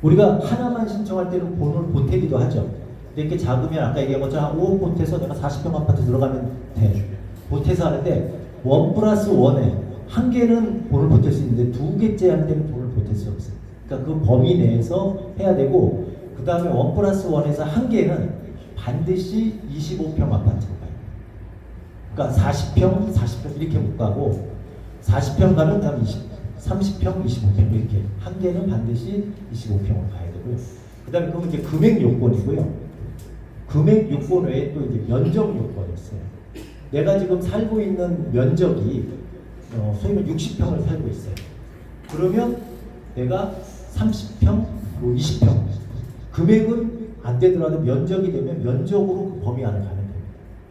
우리가 하나만 신청할 때는 돈을 보태기도 하죠. 근데 이렇게 작으면 아까 얘기한 것처럼 5억 보태서 내가 40평 아파트 들어가면 돼. 보태서 하는데 1+1에 한 개는 돈을 보탤 수 있는데 두 개째 할 때는 돈을 보탤 수 없어요. 그러니까 그 범위 내에서 해야 되고 그 다음에 1+1에서 한 개는 반드시 25평 아파트로 가요. 그러니까 40평, 40평 이렇게 못 가고 40평 가면 그다음 30평, 25평 이렇게 한 개는 반드시 25평으로 가야 되고요. 그 다음에 그건 이제 금액 요건이고요. 금액 요건 외에 또 이제 면적 요건이 있어요. 내가 지금 살고 있는 면적이 소위 말해 60평을 살고 있어요. 그러면 내가 30평, 20평 금액은 안 되더라도 면적이 되면 면적으로 그 범위 안에 가면 됩니다.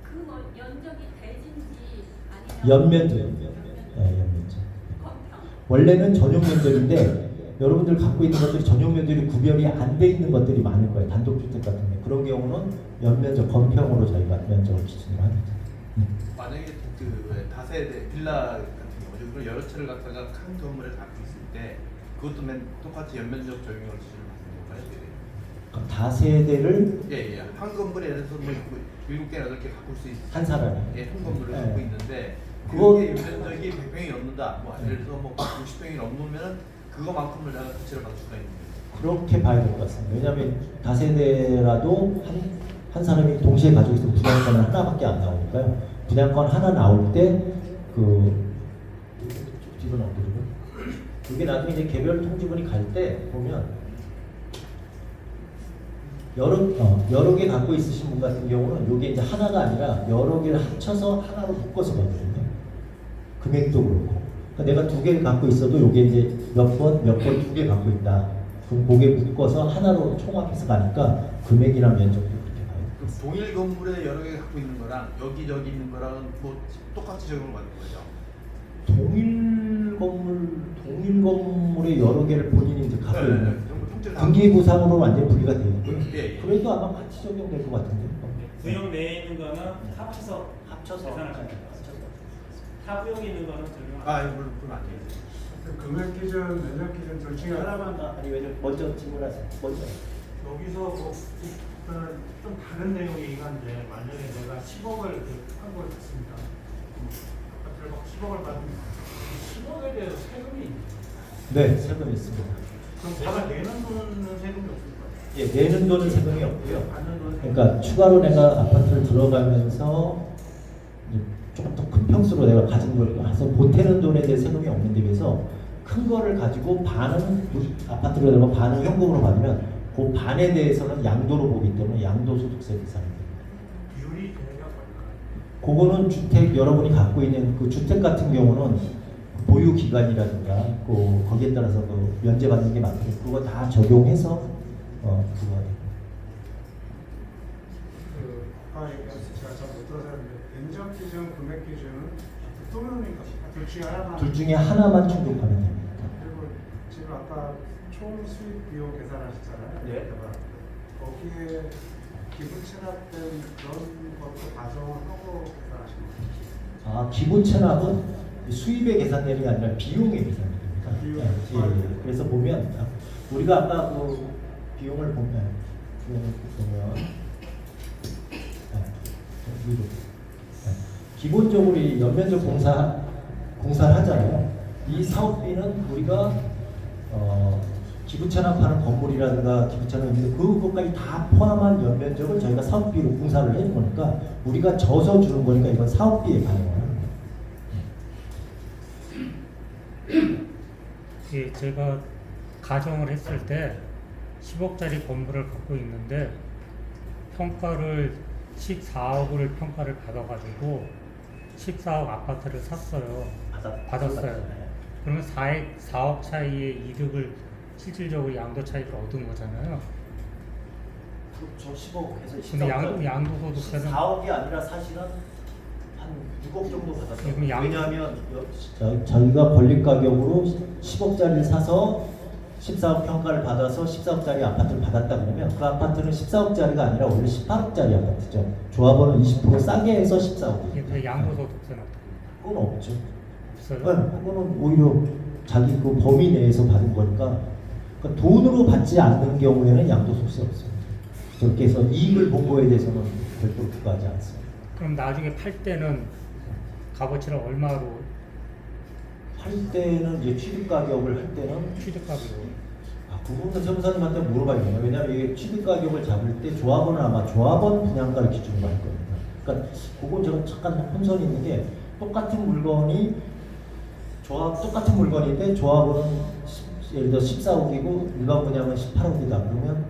그 면적이 대진지 아니면 연면적. 네, 연면적. 원래는 전용 면적인데 여러분들 갖고 있는 것들이 전용 면적이 구별이 안 돼 있는 것들이 많을 거예요. 단독주택 같은 데. 그런 경우는 연면적, 건평으로 저희가 면적을 기준으로 합니다. 만약에 그 다세대 빌라 같은 경우 여러 채를 갖다가 한 건물을 갖고 있을 때 그것도 똑같이 연면적 적용을 기준으로 하는 건가요? 그럼 다세대를 예. 한 건물에 예를 들어서 뭐 7개, 8개 갖고 있을 수 있어요. 한 사람이. 예, 한 건물을 예. 갖고 있는데 그거- 그게 연면적이 100평이 넘는다. 뭐 예를 들어서 뭐 60평이 넘으면 그거만큼을 내가 대체를 받을 수가 있는 거예요. 그렇게 봐야 될 것 같습니다. 왜냐하면 다세대라도 한 사람이 동시에 가지고 있으면 분양권은 하나밖에 안 나오니까요. 분양권 하나 나올 때 이건 어디로? 이게 나중에 이제 개별 통지문이 갈 때 보면 여러 개 갖고 있으신 분 같은 경우는 이게 이제 하나가 아니라 여러 개를 합쳐서 하나로 묶어서 거거든요. 금액도 그렇고. 그러니까 내가 두 개를 갖고 있어도 이게 이제 몇 번 두 개 갖고 있다. 그럼 그게 묶어서 하나로 총합해서 가니까 금액이나 면적도 그렇게 가요. 그럼 동일 건물에 여러 개 갖고 있는 거랑 여기저기 있는 거랑 뭐 똑같이 적용을 받는 거죠? 동일 건물에 여러 개를 본인이 이제 갖고 있는 통째로 다 등기 부상으로 완전 분리가 되어 있고요. 예. 그래도 아마 같이 적용될 것 같은데. 구역 내에 있는 거는 합쳐서 계산하시면 돼요. 타구역에 있는 거는 적용 안 돼요. 물론 그건 안 돼요. 금액 기준, 면적 기준 둘 중에 하나만 아니 왜냐면 먼저 질문하세요. 먼저. 여기서 뭐 좀 다른 내용이긴 한데 만약에 내가 10억을 한 걸 받습니다. 아파트를 막 10억을 받으면 10억에 대해서 세금이 있나요? 네, 세금이 있습니다. 그럼 내가 내는 돈은 세금이 없을 거예요? 예, 내는 돈은 세금이 없고요. 받는 돈은 그러니까 추가로 내가 아파트를 들어가면서 이제 조금 더 큰 평수로 내가 가진 걸 가서 보태는 돈에 대해 세금이 없는 데 비해서 큰 거를 가지고 반은 아파트로 들어가 반은 현금으로 받으면 그 반에 대해서는 양도로 보기 때문에 양도소득세 계산이 됩니다. 비율이 되느냐 뭘까요? 그거는 주택 여러분이 갖고 있는 그 주택 같은 경우는 보유 기간이라든가 거기에 따라서 그 면제받는 게 많거든요. 그거 다 적용해서 그거 아까 얘기해서 제가 잘 못 들어서 하는데 면적 기준, 금액 기준은 또는인가 둘 중에 하나만. 둘 중에 하나만 충족하면 됩니다. 그리고 지금 아까 총 수입 비용 계산하셨잖아요. 네. 거기에 기부 체납된 그런 것도 가정을 하고 계산하시는 거예요. 아, 기본 체납은 수입에 계산되는 게 아니라 비용에 계산됩니다. 비용. 그래서 보면 우리가 아까 그 비용을 보면 기본적으로 이 연면적 공사를 하잖아요. 이 사업비는 우리가 기부 체납하는 건물이라든가 기부 체납 그것까지 다 포함한 연면적을 저희가 사업비로 공사를 해준 거니까 우리가 져서 주는 거니까 이건 사업비에 반영을 하는 거예요. 예, 제가 가정을 했을 때 10억짜리 건물을 갖고 있는데 평가를 14억을 평가를 받아가지고 14억 아파트를 샀어요. 받았어요. 그러면 4억 차이의 이득을 실질적으로 양도 차익을 얻은 거잖아요. 그렇죠. 10억에서 근데 양도소득세는 4억이 아니라 사실은 한 6억 정도 받았어요. 그럼 왜냐하면 저희가 권리 가격으로 10억짜리를 사서 14억 평가를 받아서 14억짜리 아파트를 받았다 그러면 그 아파트는 14억짜리가 아니라 원래 18억짜리 아파트죠. 조합원은 20% 싸게 해서 14억. 그 양도소득세는 그건 없죠. 없어요. 그거는 오히려 자기 그 범위 내에서 받은 거니까 그러니까 돈으로 받지 않는 경우에는 양도소득세 없습니다. 저렇게 해서 이익을 본 거에 대해서는 별도로 부과하지 않습니다. 그럼 나중에 팔 때는 값어치를 얼마로 할 때는 이제 취득 가격을 할 때는 취득하기로? 그 부분은 세무사님한테 물어봐야겠네요. 왜냐하면 이게 취득 가격을 잡을 때 조합원은 아마 조합원 분양가를 기준으로 할 겁니다. 그러니까 그건 제가 잠깐 혼선이 있는 게 똑같은 물건이 똑같은 물건인데 조합원은 예를 들어 14억이고 일반 분양은 18억이다. 그러면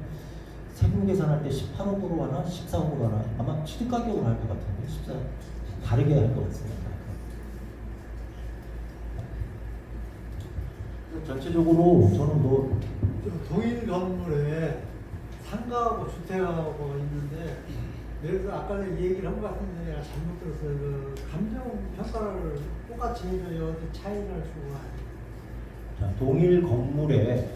세금 계산할 때 18억으로 하나 14억으로 하나 아마 취득 가격으로 할 것 같은데 14 다르게 할 것 같습니다. 전체적으로 저는 뭐 동일 건물에 상가하고 주택하고 있는데 예를 들어 아까 내가 얘기를 한 것 같은데 내가 잘못 들었어요. 그 감정 평가를 똑같이 해줘요. 차이를 주고 자, 동일 건물에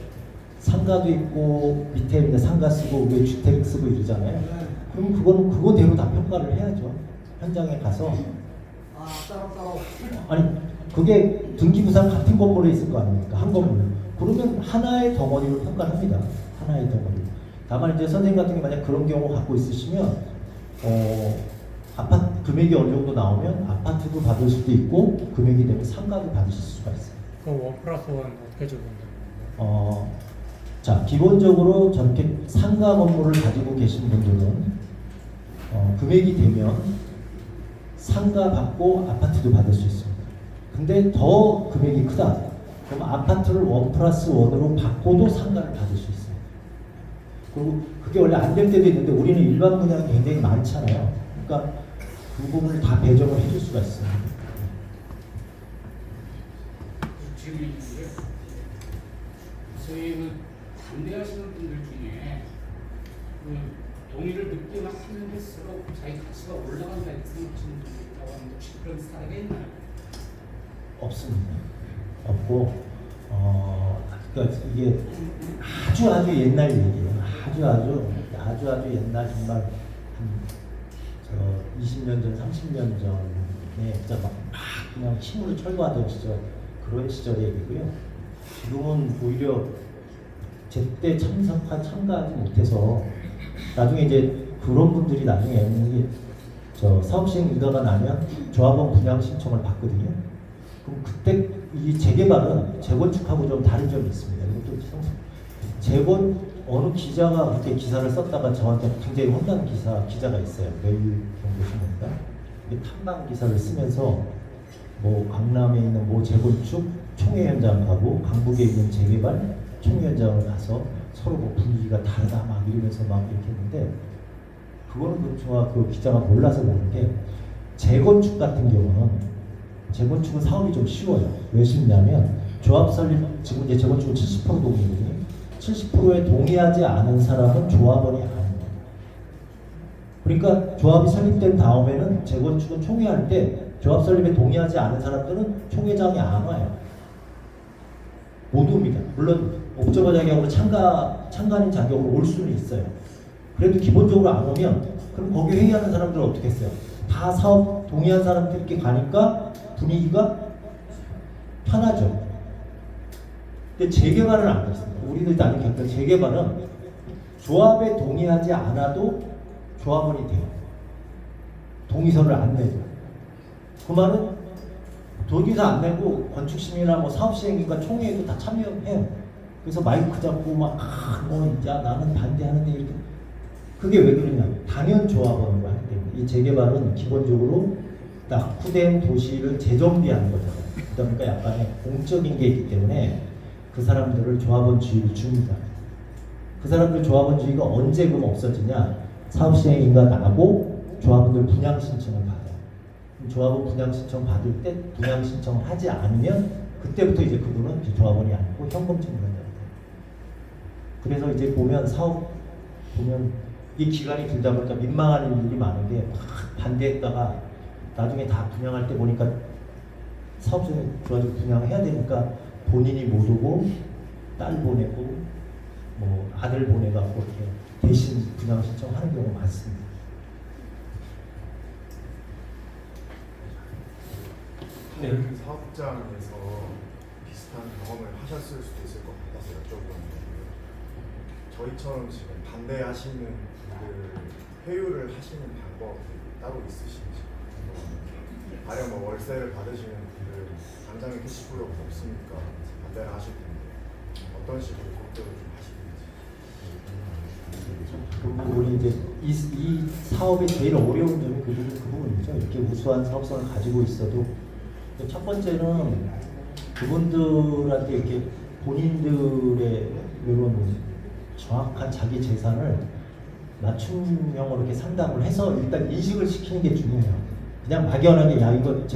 상가도 있고 밑에 있는 상가 쓰고 위에 주택 쓰고 이러잖아요. 네. 그럼 그거대로 다 평가를 해야죠. 현장에 가서 따로 아니 그게 등기부상 같은 건물에 있을 거 아닙니까? 한 건물. 그러면 하나의 덩어리로 평가합니다. 하나의 덩어리. 다만 이제 선생님 같은 게 만약 그런 경우 갖고 있으시면 아파트 금액이 어느 정도 나오면 아파트도 받을 수도 있고 금액이 되면 상가도 받으실 수가 있어요. 그 1+1 어떻게 적용되는 자, 기본적으로 저렇게 상가 건물을 가지고 계신 분들은 금액이 되면 상가 받고 아파트도 받을 수 있습니다. 근데 더 금액이 크다. 그럼 아파트를 1+1으로 바꿔도 상가를 받을 수 있어요. 그리고 그게 원래 안 될 때도 있는데 우리는 일반 분양이 굉장히 많잖아요. 그러니까 그 부분을 다 배정을 해줄 수가 있어요. 질문이 있는데 저희는 반대하시는 분들 중에 그 동의를 늦게 하면 할수록 자기 가치가 올라간다 이렇게 생각하시는 분들이 있다고 하는데 혹시 그런 사례가 있나요? 없습니다. 없고 그러니까 이게 아주 옛날 얘기예요. 아주 옛날 정말 한 20년 전, 30년 전에 진짜 막 그냥 힘으로 철거하던 시절 그런 시절 얘기고요. 지금은 오히려 제때 참가하지 못해서 나중에 이제 그런 분들이 나중에 사업시행 인가가 나면 조합원 분양 신청을 받거든요. 그럼 그때 이 재개발은 재건축하고 좀 다른 점이 있습니다. 이것도 어느 기자가 그렇게 기사를 썼다가 저한테 굉장히 혼난 기자가 있어요. 매일 정도 신문가. 탐방 기사를 쓰면서 뭐 강남에 있는 뭐 재건축 총회 현장 가고 강북에 있는 재개발 총회 현장을 가서 서로 뭐 분위기가 다르다 막 이러면서 막 이렇게 했는데 그거는 그렇지만 그 기자가 몰라서 그런 게 재건축 같은 경우는 재건축은 사업이 좀 쉬워요. 왜 쉽냐면 조합 설립 지금 이제 재건축은 70% 동의거든요. 70%에 동의하지 않은 사람은 조합원이 아닙니다. 그러니까 조합이 설립된 다음에는 재건축은 총회할 때 조합 설립에 동의하지 않은 사람들은 총회장이 안 와요. 못 옵니다. 물론 옵저버 자격으로 참가인 자격으로 올 수는 있어요. 그래도 기본적으로 안 오면 그럼 거기 회의하는 사람들은 어떻게 했어요? 다 사업 동의한 사람들끼리 가니까 분위기가 편하죠. 근데 재개발은 안 그렇습니다. 우리들 나는 겪은 재개발은 조합에 동의하지 않아도 조합원이 돼요. 동의서를 안 내죠. 그 말은 동의서 안 내고 건축심의나 뭐 사업시행인가 총회에도 다 참여해요. 그래서 마이크 잡고 막 야 나는 반대하는데 이렇게 그게 왜 그러냐? 당연 조합원으로 하기 때문에 이 재개발은 기본적으로 낙후된 도시를 재정비하는 거잖아요. 그러니까 약간의 공적인 게 있기 때문에 그 사람들을 조합원주의를 줍니다. 그 사람들 조합원주의가 언제 그럼 없어지냐? 사업시행인가 나고 조합원들 분양 신청을 받아요. 조합원 분양 신청 받을 때 분양 신청을 하지 않으면 그때부터 이제 그분은 이제 조합원이 아니고 현금증을 받아요. 그래서 이제 보면 사업 보면 이 기간이 길다 보니까 민망한 일이 많은 게 막 반대했다가 나중에 다 분양할 때 보니까 사업성이 좋아지고 분양해야 되니까 본인이 못 오고 딸 보내고 뭐 아들 보내갖고 이렇게 대신 분양 신청하는 경우가 많습니다. 네. 사업장에서 비슷한 경험을 하셨을 수도 있을 것 같아서 여쭤보는 거고요. 저희처럼 지금 반대하시는 분들 회유를 하시는 방법이 따로 있으신지 궁금합니다. 가령 뭐 월세를 받으시는 분들 당장에 캐시플로우가 없으니까 반대를 하실 텐데 어떤 식으로 걱정을 좀 하시는지. 우리 이제 이 사업의 제일 어려운 점이 그 부분이죠. 이렇게 우수한 사업성을 가지고 있어도 첫 번째는 그분들한테 이렇게 본인들의 이런 정확한 자기 재산을 맞춤형으로 이렇게 상담을 해서 일단 인식을 시키는 게 중요해요. 그냥 막연하게 야 이거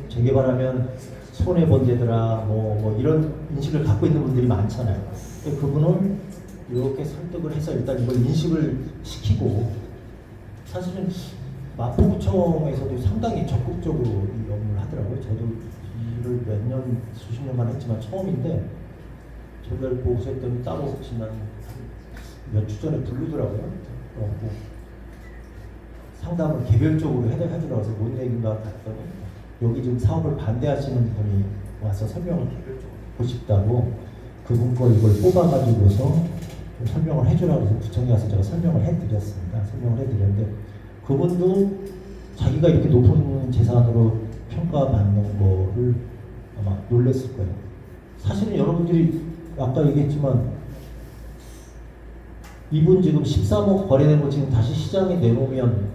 재개발하면 손해 본대더라 뭐 이런 인식을 갖고 있는 분들이 많잖아요. 그분은 이렇게 설득을 해서 일단 이걸 인식을 시키고 사실은 마포구청에서도 상당히 적극적으로 이 업무를 하더라고요. 저도 일을 몇 년, 수십 년만 했지만 처음인데 저희를 보고서 했더니 따로 지난 몇 주 전에 부르더라고요. 상담을 개별적으로 해주라고 해서 뭔 얘기인가 봤더니 여기 지금 사업을 반대하시는 분이 와서 설명을 개별적으로 듣고 싶다고 그분 걸 이걸 뽑아가지고서 좀 설명을 해주라고 해서 구청에 가서 제가 설명을 해드렸습니다. 설명을 해드렸는데 그분도 자기가 이렇게 높은 재산으로 평가받는 거를 아마 놀랬을 거예요. 사실은 여러분들이 아까 얘기했지만 이분 지금 13억 거래된 거 지금 다시 시장에 내놓으면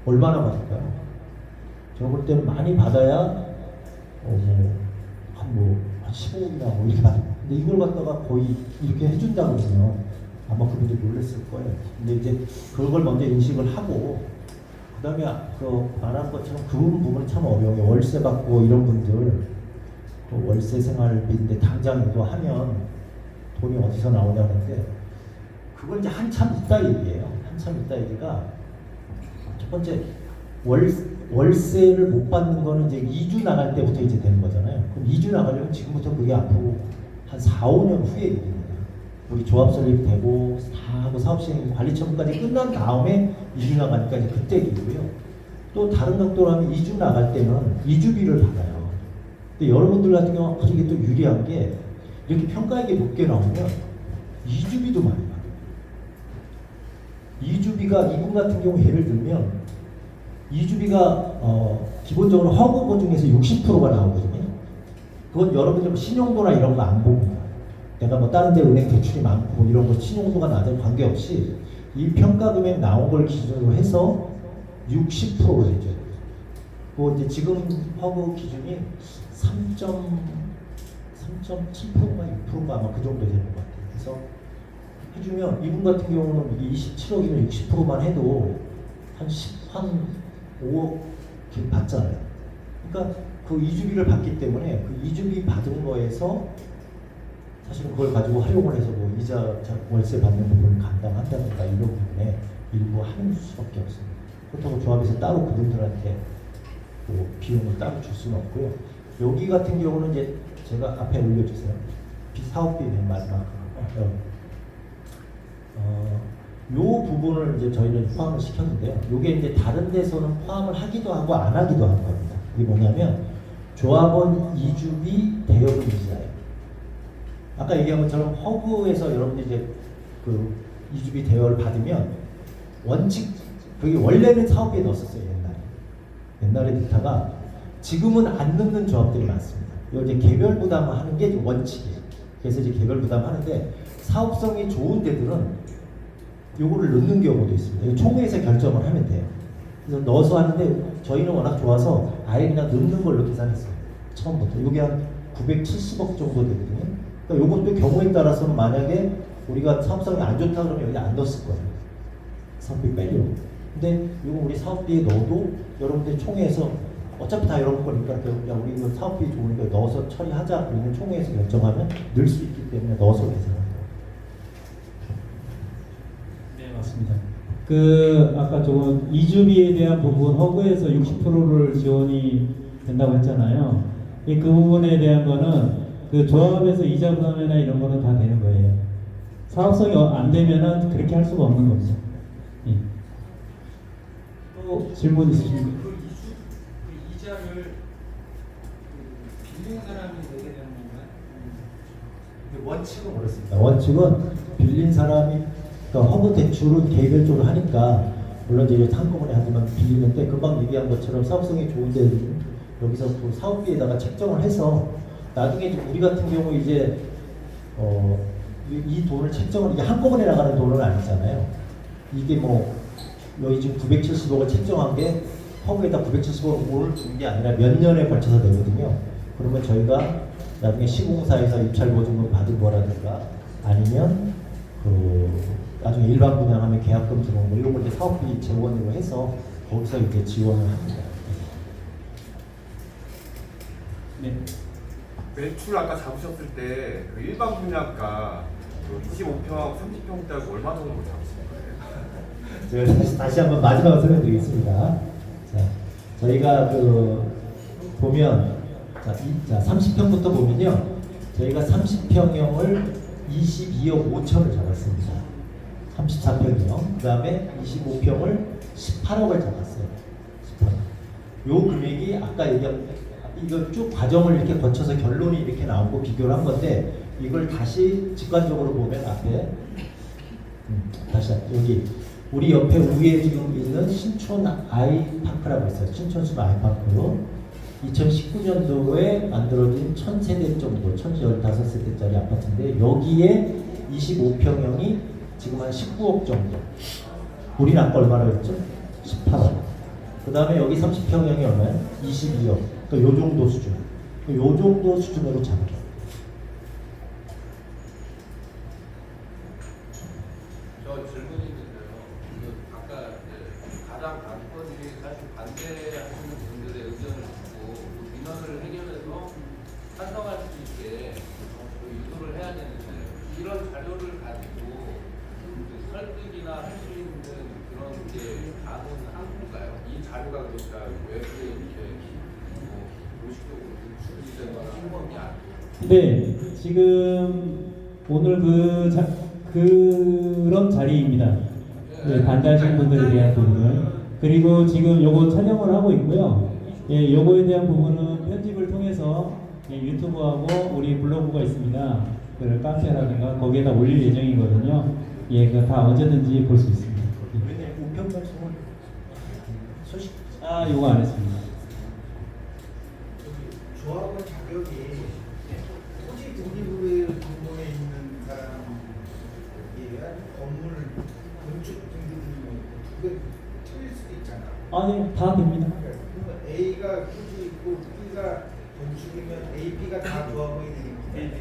얼마나 받을까요? 제가 볼 때는 많이 받아야 한 15억이나 뭐 이렇게 받을 거예요. 근데 이걸 갖다가 거의 이렇게 해준다고 그러면 아마 그분들 놀랐을 거예요. 근데 이제 그걸 먼저 인식을 하고 그 다음에 그 말한 것처럼 그 부분은 참 어려워요. 월세 받고 이런 분들 또 월세 생활비인데 당장 이거 하면 돈이 어디서 나오냐는데 그걸 이제 한참 있다 얘기예요. 한참 있다 얘기가 첫 번째 월세를 못 받는 거는 이제 2주 나갈 때부터 이제 되는 거잖아요. 그럼 2주 나가려면 지금부터 그게 앞으로 한 4, 5년 후에 일입니다. 우리 조합 설립되고 다 하고 사업 시행 관리 처분까지 끝난 다음에 2주 나가니까 이제 그때 일이고요. 또 다른 각도로 하면 2주 나갈 때는 2주비를 받아요. 근데 여러분들 같은 경우는 아주 이게 또 유리한 게 이렇게 평가액이 높게 나오면 2주비도 많이 받아요. 2주비가 이분 같은 경우 예를 들면 2주비가 기본적으로 허그 보증에서 60%가 나오거든요. 그건 여러분들 신용도나 이런 거 안 봅니다. 내가 뭐 다른 데 은행 대출이 많고 이런 거 신용도가 낮은 관계없이 이 평가 금액 나온 걸 기준으로 해서 60%를 해줘요. 그 이제 지금 허그 기준이 3.7%가 6%가 아마 그 정도 되는 것 같아요. 그래서 해주면 이분 같은 경우는 27억이면 60%만 해도 한 5억 받잖아요. 그러니까 그 2주비를 받기 때문에 그 2주비 받은 거에서 사실은 그걸 가지고 활용을 해서 뭐 이자 월세 받는 부분을 감당한다든가 이런 부분에 일부 하는 수밖에 없습니다. 그렇다고 조합에서 따로 그분들한테 뭐 비용을 따로 줄 수는 없고요. 여기 같은 경우는 이제 제가 앞에 올려주세요. 사업비 맨 마지막 요 부분을 이제 저희는 포함을 시켰는데요. 요게 이제 다른 데서는 포함을 하기도 하고 안 하기도 하는 겁니다. 이게 뭐냐면 조합원 2주비 대여금 이자예요. 아까 얘기한 것처럼 허브에서 여러분들이 이제 그 2주비 대여를 받으면 원칙 그게 원래는 사업비에 넣었었어요. 옛날에 넣다가 지금은 안 넣는 조합들이 많습니다. 이거 이제 개별 부담을 하는 게 원칙이에요. 그래서 이제 개별 부담하는데 사업성이 좋은 데들은 요거를 넣는 경우도 있습니다. 총회에서 결정을 하면 돼요. 그래서 넣어서 하는데 저희는 워낙 좋아서 아예 그냥 넣는 걸로 계산했어요. 처음부터. 요게 한 970억 정도 되거든요. 그러니까 요것도 경우에 따라서는 만약에 우리가 사업성이 안 좋다 그러면 여기 안 넣었을 거예요. 사업비 빼려고. 근데 요거 우리 사업비에 넣어도 여러분들 총회에서 어차피 다 여러분 거니까 야 우리 이거 사업비 좋으니까 넣어서 처리하자. 우리는 총회에서 결정하면 넣을 수 있기 때문에 넣어서 계산합니다. 네, 맞습니다. 그 아까 조금 2주비에 대한 부분 허그에서 60%를 지원이 된다고 했잖아요. 그 부분에 대한 거는 그 조합에서 이자 부담이나 이런 거는 다 되는 거예요. 사업성이 안 되면은 그렇게 할 수가 없는 거죠. 예. 또 질문 있으십니까? 그 이자를 빌린 사람이 내게 되는 건가요? 원칙은 그렇습니다. 원칙은 빌린 사람이 그러니까 허브 대출은 개별적으로 하니까 물론 이제 한꺼번에 하지만 빌리는데 금방 얘기한 것처럼 사업성이 좋은 데는 여기서 또 사업비에다가 책정을 해서 나중에 이제 우리 같은 경우 이제 이 돈을 책정을 이게 한꺼번에 나가는 돈은 아니잖아요. 이게 뭐 여기 지금 970억을 책정한 게 허브에다 970억 오늘 준 게 아니라 몇 년에 걸쳐서 되거든요. 그러면 저희가 나중에 시공사에서 입찰 보증금 받은 거라든가 아니면 그 나중에 일반 분양하면 계약금 들어오는 거 이런 걸 이제 사업비 재원으로 해서 거기서 이제 지원을 합니다. 네. 매출 아까 잡으셨을 때 그 일반 분양가 그 25평하고 30평짜리 얼마 정도 잡으신 거예요? 제가 다시 한번 마지막으로 설명드리겠습니다. 자, 저희가 그 보면 자 30평부터 보면요, 저희가 30평형을 22억 5천을 잡았습니다. 34평이요. 그 다음에 25평을 18억을 잡았어요. 18억. 요 금액이 아까 얘기한 이걸 쭉 과정을 이렇게 거쳐서 결론이 이렇게 나오고 비교를 한 건데 이걸 다시 직관적으로 보면 앞에 다시 여기 우리 옆에 위에 지금 있는 신촌 아이파크라고 있어요. 신촌숲 아이파크로 2019년도에 만들어진 1000세대 정도, 1015세대짜리 아파트인데 여기에 25평형이 지금 한 19억 정도. 우리는 아까 얼마나 했죠? 18억. 그 다음에 여기 30평형이 얼마예요? 22억. 그러니까 요 정도 수준. 요 정도 수준으로 잡아요. 저 질문이 있는데요. 아까 가장 관건이 사실 반대하시는 분들의 의견을 듣고 민원을 해결해서 찬성할 수 있게 유도를 해야 되는데 이런 자료를 가지고 설득이나 할 수 있는 그런 게 가능한가요? 이 자료가 그러니까 외부에 이렇게 무의식적으로 유출되거나 한 건이 아니고. 네, 지금 오늘 그런 자리입니다. 네, 반대하시는 분들에 대한 부분을. 그리고 지금 요거 촬영을 하고 있고요. 예, 요거에 대한 부분은 편집을 통해서 유튜브하고 우리 블로그가 있습니다. 그 카페라든가 거기에다 올릴 예정이거든요. 예, 그 다 언제든지 볼 수 있습니다. 우편 발송을 소식 요거 안 했습니다. 조합원 자격이 토지 독립으로 공동에 있는 사람이에요? 건물 건축 등급이 그게 틀릴 수도 있잖아. 아니, 다 됩니다. 그러면 A가 토지 있고 B가 건축이면 A, B가 다 조합원이 되겠네.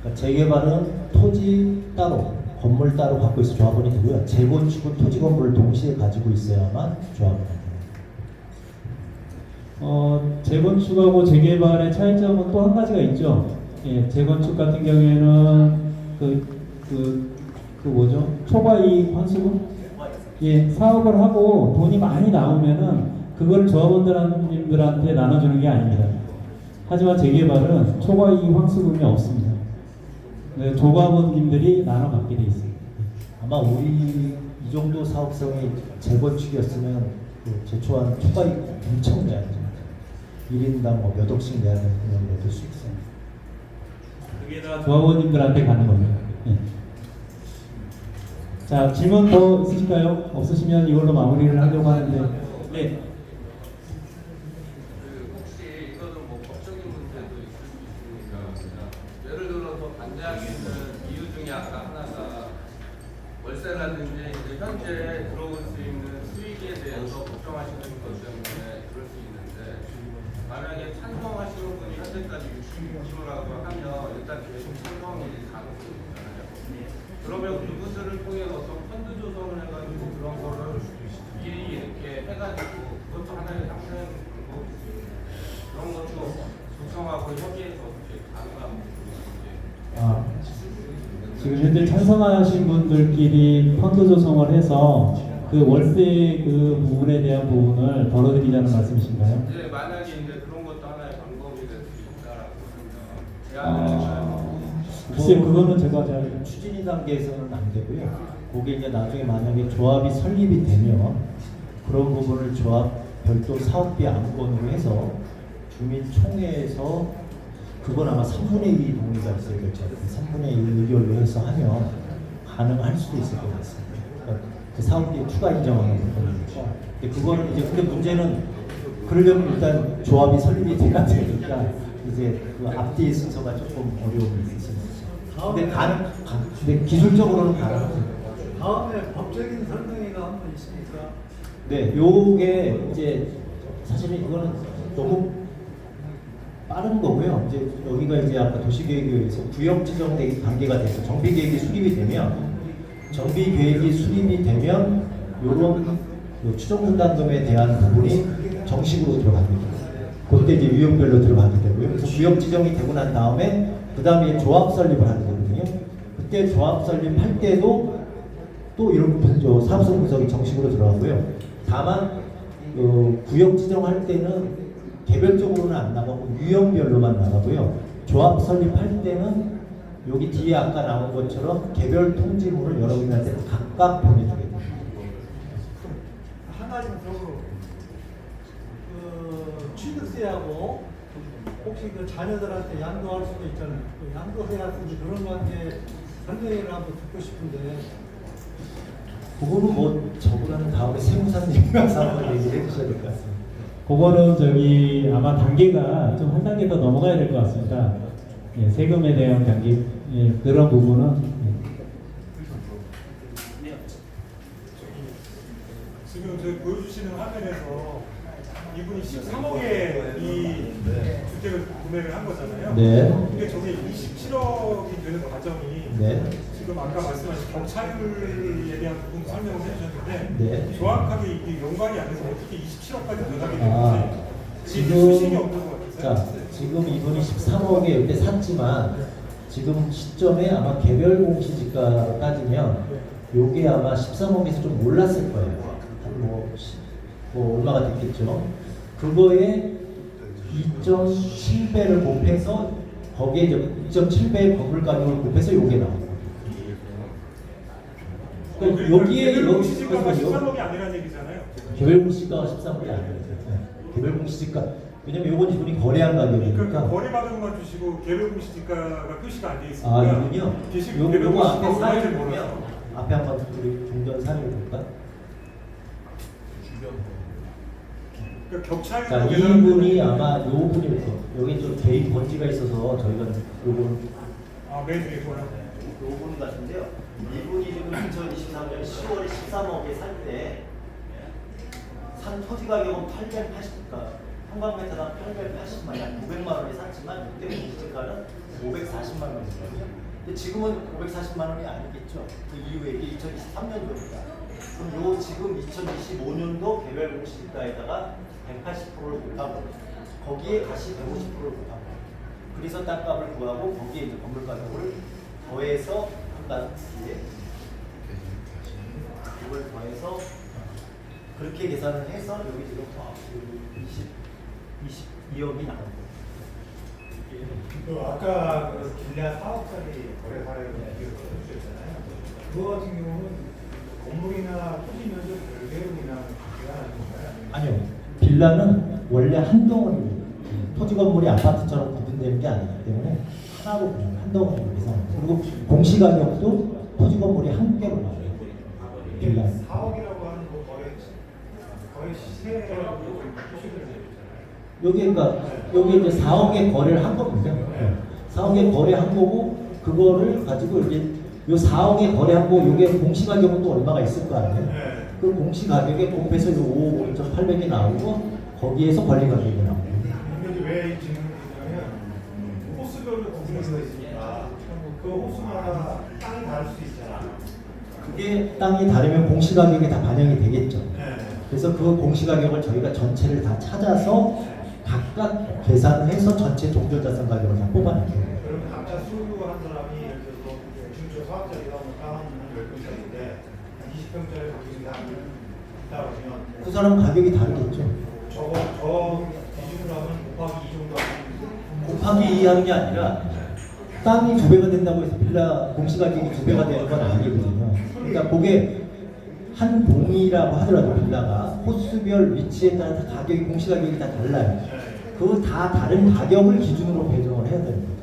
그러니까 재개발은 토지 따로, 건물 따로 갖고 있어 조합원이 되고요. 재건축은 토지 건물을 동시에 가지고 있어야만 조합원이 됩니다. 재건축하고 재개발의 차이점은 또 한 가지가 있죠. 예, 재건축 같은 경우에는 뭐죠? 초과이익 환수금? 예, 사업을 하고 돈이 많이 나오면은 그걸 조합원들한테 나눠주는 게 아닙니다. 하지만 재개발은 초과이익 환수금이 없습니다. 네, 조합원님들이 나눠 갖게 돼 있습니다. 아마 우리 이 정도 사업성이 재건축이었으면 그 제초한 초과이익 엄청 내야 됩니다. 1인당 뭐 몇 억씩 내야 되는 걸 얻을 수 있어요. 그게 다 조합원님들한테 가는 겁니다. 예. 자, 질문 더 있으실까요? 없으시면 이걸로 마무리를 하려고 하는데. 네. 혹시 이거는 뭐 법적인 문제도 있을 수 있으니까 예를 들어서 반대하게 있는 이유 중에 아까 하나가 월세라든지 이제 현재 들어올 수 있는 수익에 대해서 걱정하시는 것 때문에 그럴 수 있는데 만약에 찬성하시는 분이 현재까지 66%라고 하면 일단 계속 찬성일 가능성이 있잖아요. 그러면 그분들을 통해 어떤 펀드 조성을 해가지고 그런 거를 미리 이렇게 해가지고 그것도 하나의 낭비하는 방법일 수 있는데 그런 것도 조성하고 협의해서 어떻게 가능한 지금 현재 찬성하신 분들끼리 펀드 조성을 해서 그 월세 그 부분에 대한 부분을 덜어드리자는 말씀이신가요? 네, 만약에 이제 그런 것도 하나의 방법이 될 수 있다라고 제안을 글쎄요, 그거는 제가 잘 추진이 단계에서는 안 되고요. 그게 이제 나중에 만약에 조합이 설립이 되면 그런 부분을 조합 별도 사업비 안건으로 해서 주민총회에서 그건 아마 3분의 2 동의가 있어야 될 것 같아요. 3분의 1 의결로 해서 하면 가능할 수도 있을 것 같습니다. 그러니까 그 사업비에 추가 인정하는 부분이니까. 근데 그거는 이제 근데 문제는 그러려면 일단 조합이 설립이 돼야 되니까 이제 그 앞뒤 순서가 조금 어려움이 있습니다. 근데 기술적으로는 가능합니다. 다음에 법적인 설명회가 한 번 있습니까? 네, 요게 이제 사실은 이거는 너무 빠른 거고요. 이제 여기가 이제 아까 도시계획위에서 구역 지정되기 단계가 돼서 정비계획이 수립이 되면 요런 추정분담금에 대한 부분이 정식으로 들어갑니다. 그때 이제 유형별로 들어가게 되고요. 그래서 구역 지정이 되고 난 다음에 그 다음에 조합 설립을 하게 되거든요. 그때 조합 설립할 때도 또 이런 부분 사업성 분석이 정식으로 들어가고요. 다만 구역 지정할 때는 개별적으로는 안 나가고 유형별로만 나가고요. 조합 설립할 때는 여기 뒤에 아까 나온 것처럼 개별 통지문을 여러분한테 각각 보내주게 됩니다. 한 가지만 더 취득세하고 혹시 그 자녀들한테 양도할 수도 있잖아요. 그 양도세라든지 그런 관계 설명회를 한번 듣고 싶은데. 그거는 뭐 저보다는 다음에 세무사님이라서 한번 얘기를 해주셔야 될 것 같습니다. 그거는 저기 아마 단계가 좀 한 단계 더 넘어가야 될 것 같습니다. 예, 세금에 대한 단계 그런 부분은 지금 저희 보여주시는 화면에서 이분이 13억에 이 주택을 구매를 한 거잖아요. 네. 근데 저게 27억이 되는 과정이 네. 지금 아까 말씀하신 경차율에 대한 부분 설명을 해주셨는데 네. 정확하게 이게 연관이 안 돼서 어떻게 27억까지 들어가게 되는지 지금 수식이 없는 것 같아요. 자, 지금 이분이 13억에 이때 샀지만 지금 시점에 아마 개별 공시지가로 따지면 요게 아마 13억에서 좀 올랐을 거예요. 뭐 얼마가 됐겠죠. 그거에 2.7배를 곱해서 거기에 2.7배의 건물 가격을 곱해서 요게 나와요. 그러니까 여기에 개별 여기 공시지가가 13억이 아니라는 얘기잖아요. 개별 공시지가가 13억이 아니에요. 개별 공시지가 왜냐면 요건 이분이 거래한 가격이니까. 그러니까 거래 가격만 주시고 개별 공시지가가 표시가 안 돼 있으니까. 아 이분요? 개별 요거 앞에 공시지가 사례를 얼마인지 보면 몰라서. 앞에 한번 우리 종전 사례를 볼까? 그러니까 격차율. 자, 이분이 아마 요 분이 여기 좀 개인 번지가 있어서 저희가 요건 맨 위에 거요. 요 분 같은데요. 이분이 지금 2023년 10월 13억에 살 때 산 토지 가격은 880, 평방미터당 880만, 약 900만 원에 샀지만 그때 공시지가는 540만 원이거든요. 근데 지금은 540만 원이 아니겠죠. 그 이후에 이게 2023년도입니다. 그럼 요 지금 2025년도 개별 공시지가에다가 180%를 곱하고 거기에 다시 150%를 곱하고 그래서 땅값을 구하고 거기에 이제 건물 가격을 더해서 한단 뒤에 이걸 더해서 그렇게 계산을 해서 여기 지금 22억이 나온 거예요. 아까 그 빌라 4억짜리 거래 사례를 보여주셨잖아요. 그거 같은 경우는 건물이나 토지 면적 별개로 그냥 계산하는 건가요? 아니요. 빌라는 원래 한 덩어리 토지 건물이 아파트처럼 구분되는 게 아니기 때문에 하나로 그냥 한 덩어리로 계산합니다. 그리고 공시 가격도 토지 건물이 한 개로 나와요. 빌라. 4억이라고 하는 거 거의 시세라고 표시를 해주잖아요. 여기 이제 4억에 거래를 한 겁니다. 4억에 거래한 거고 그거를 가지고 이제 요 4억에 거래한 거 요게 공시 가격은 또 얼마가 있을 거 아니에요? 그 공시 가격에 곱해서 요 5억 5.800이 나오고 거기에서 권리 가격이 나오고. 근데 왜 이 질문을 드리냐면 호수별로 구분되어 있으니까 그 호수마다 땅이 다를 수 있잖아. 그게 땅이 다르면 공시 가격이 다 반영이 되겠죠. 네. 그래서 그 공시 가격을 저희가 전체를 다 찾아서 각각 계산을 해서 전체 종전자산 가격을 다 뽑아내요. 그러면 각자 수요한 사람이 예를 들어서 중초 사업자리가 땅 10평짜리인데 20평짜리 가격이 있다 그러면 그 사람 가격이 다르겠죠. 저 기준으로 하면 곱하기 2 정도 하면 곱하기 2 하는 게 아니라 땅이 2배가 된다고 해서 빌라 공시 가격이 2배가 되는 건 아니거든요. 그러니까 그게 한 동이라고 하더라도 빌라가 호수별 위치에 따라 가격이 공시 가격이 다 달라요. 그 다 다른 가격을 기준으로 배정을 해야 됩니다.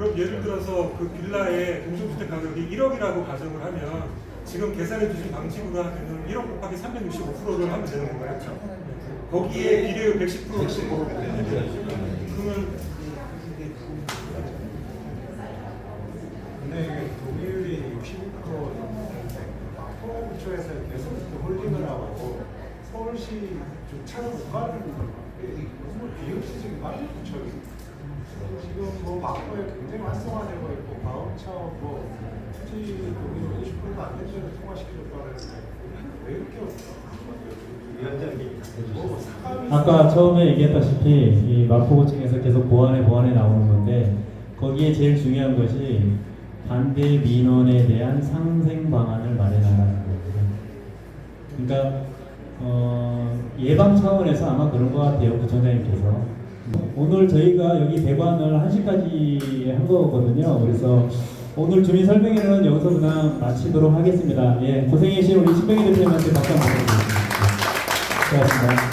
그럼 예를 들어서 그 빌라의 공동주택 가격이 1억이라고 가정을 하면 지금 계산해 주신 방식으로 하면은 1억 곱하기 365%를 하면 되는 건가요? 거기에 비례율 110%를 그러면 근데 이게 동의율이 62% 토부처에서 계속 홀딩을 하고 서울시조차도 못 가는 너무 비효율적인 말이 부처이 지금 뭐 막부에 굉장히 활성화되고 있고 과업차업 뭐 투지 동의율 50%가 안 되는 데를 통과시키려고 하는데 왜 이렇게 뭐 사감이 아까 처음에 얘기했다시피 이 마포구청에서 계속 보완에 나오는 건데 거기에 제일 중요한 것이 반대 민원에 대한 상생 방안을 마련하라는 거거든요. 그러니까 예방 차원에서 아마 그런 것 같아요, 구청장님께서. 오늘 저희가 여기 대관을 1시까지 한 거거든요. 그래서 오늘 주민 설명회는 여기서 그냥 마치도록 하겠습니다. 예, 고생해주신 우리 신병희 대표님한테 박수 한번 부탁드립니다. 고맙습니다.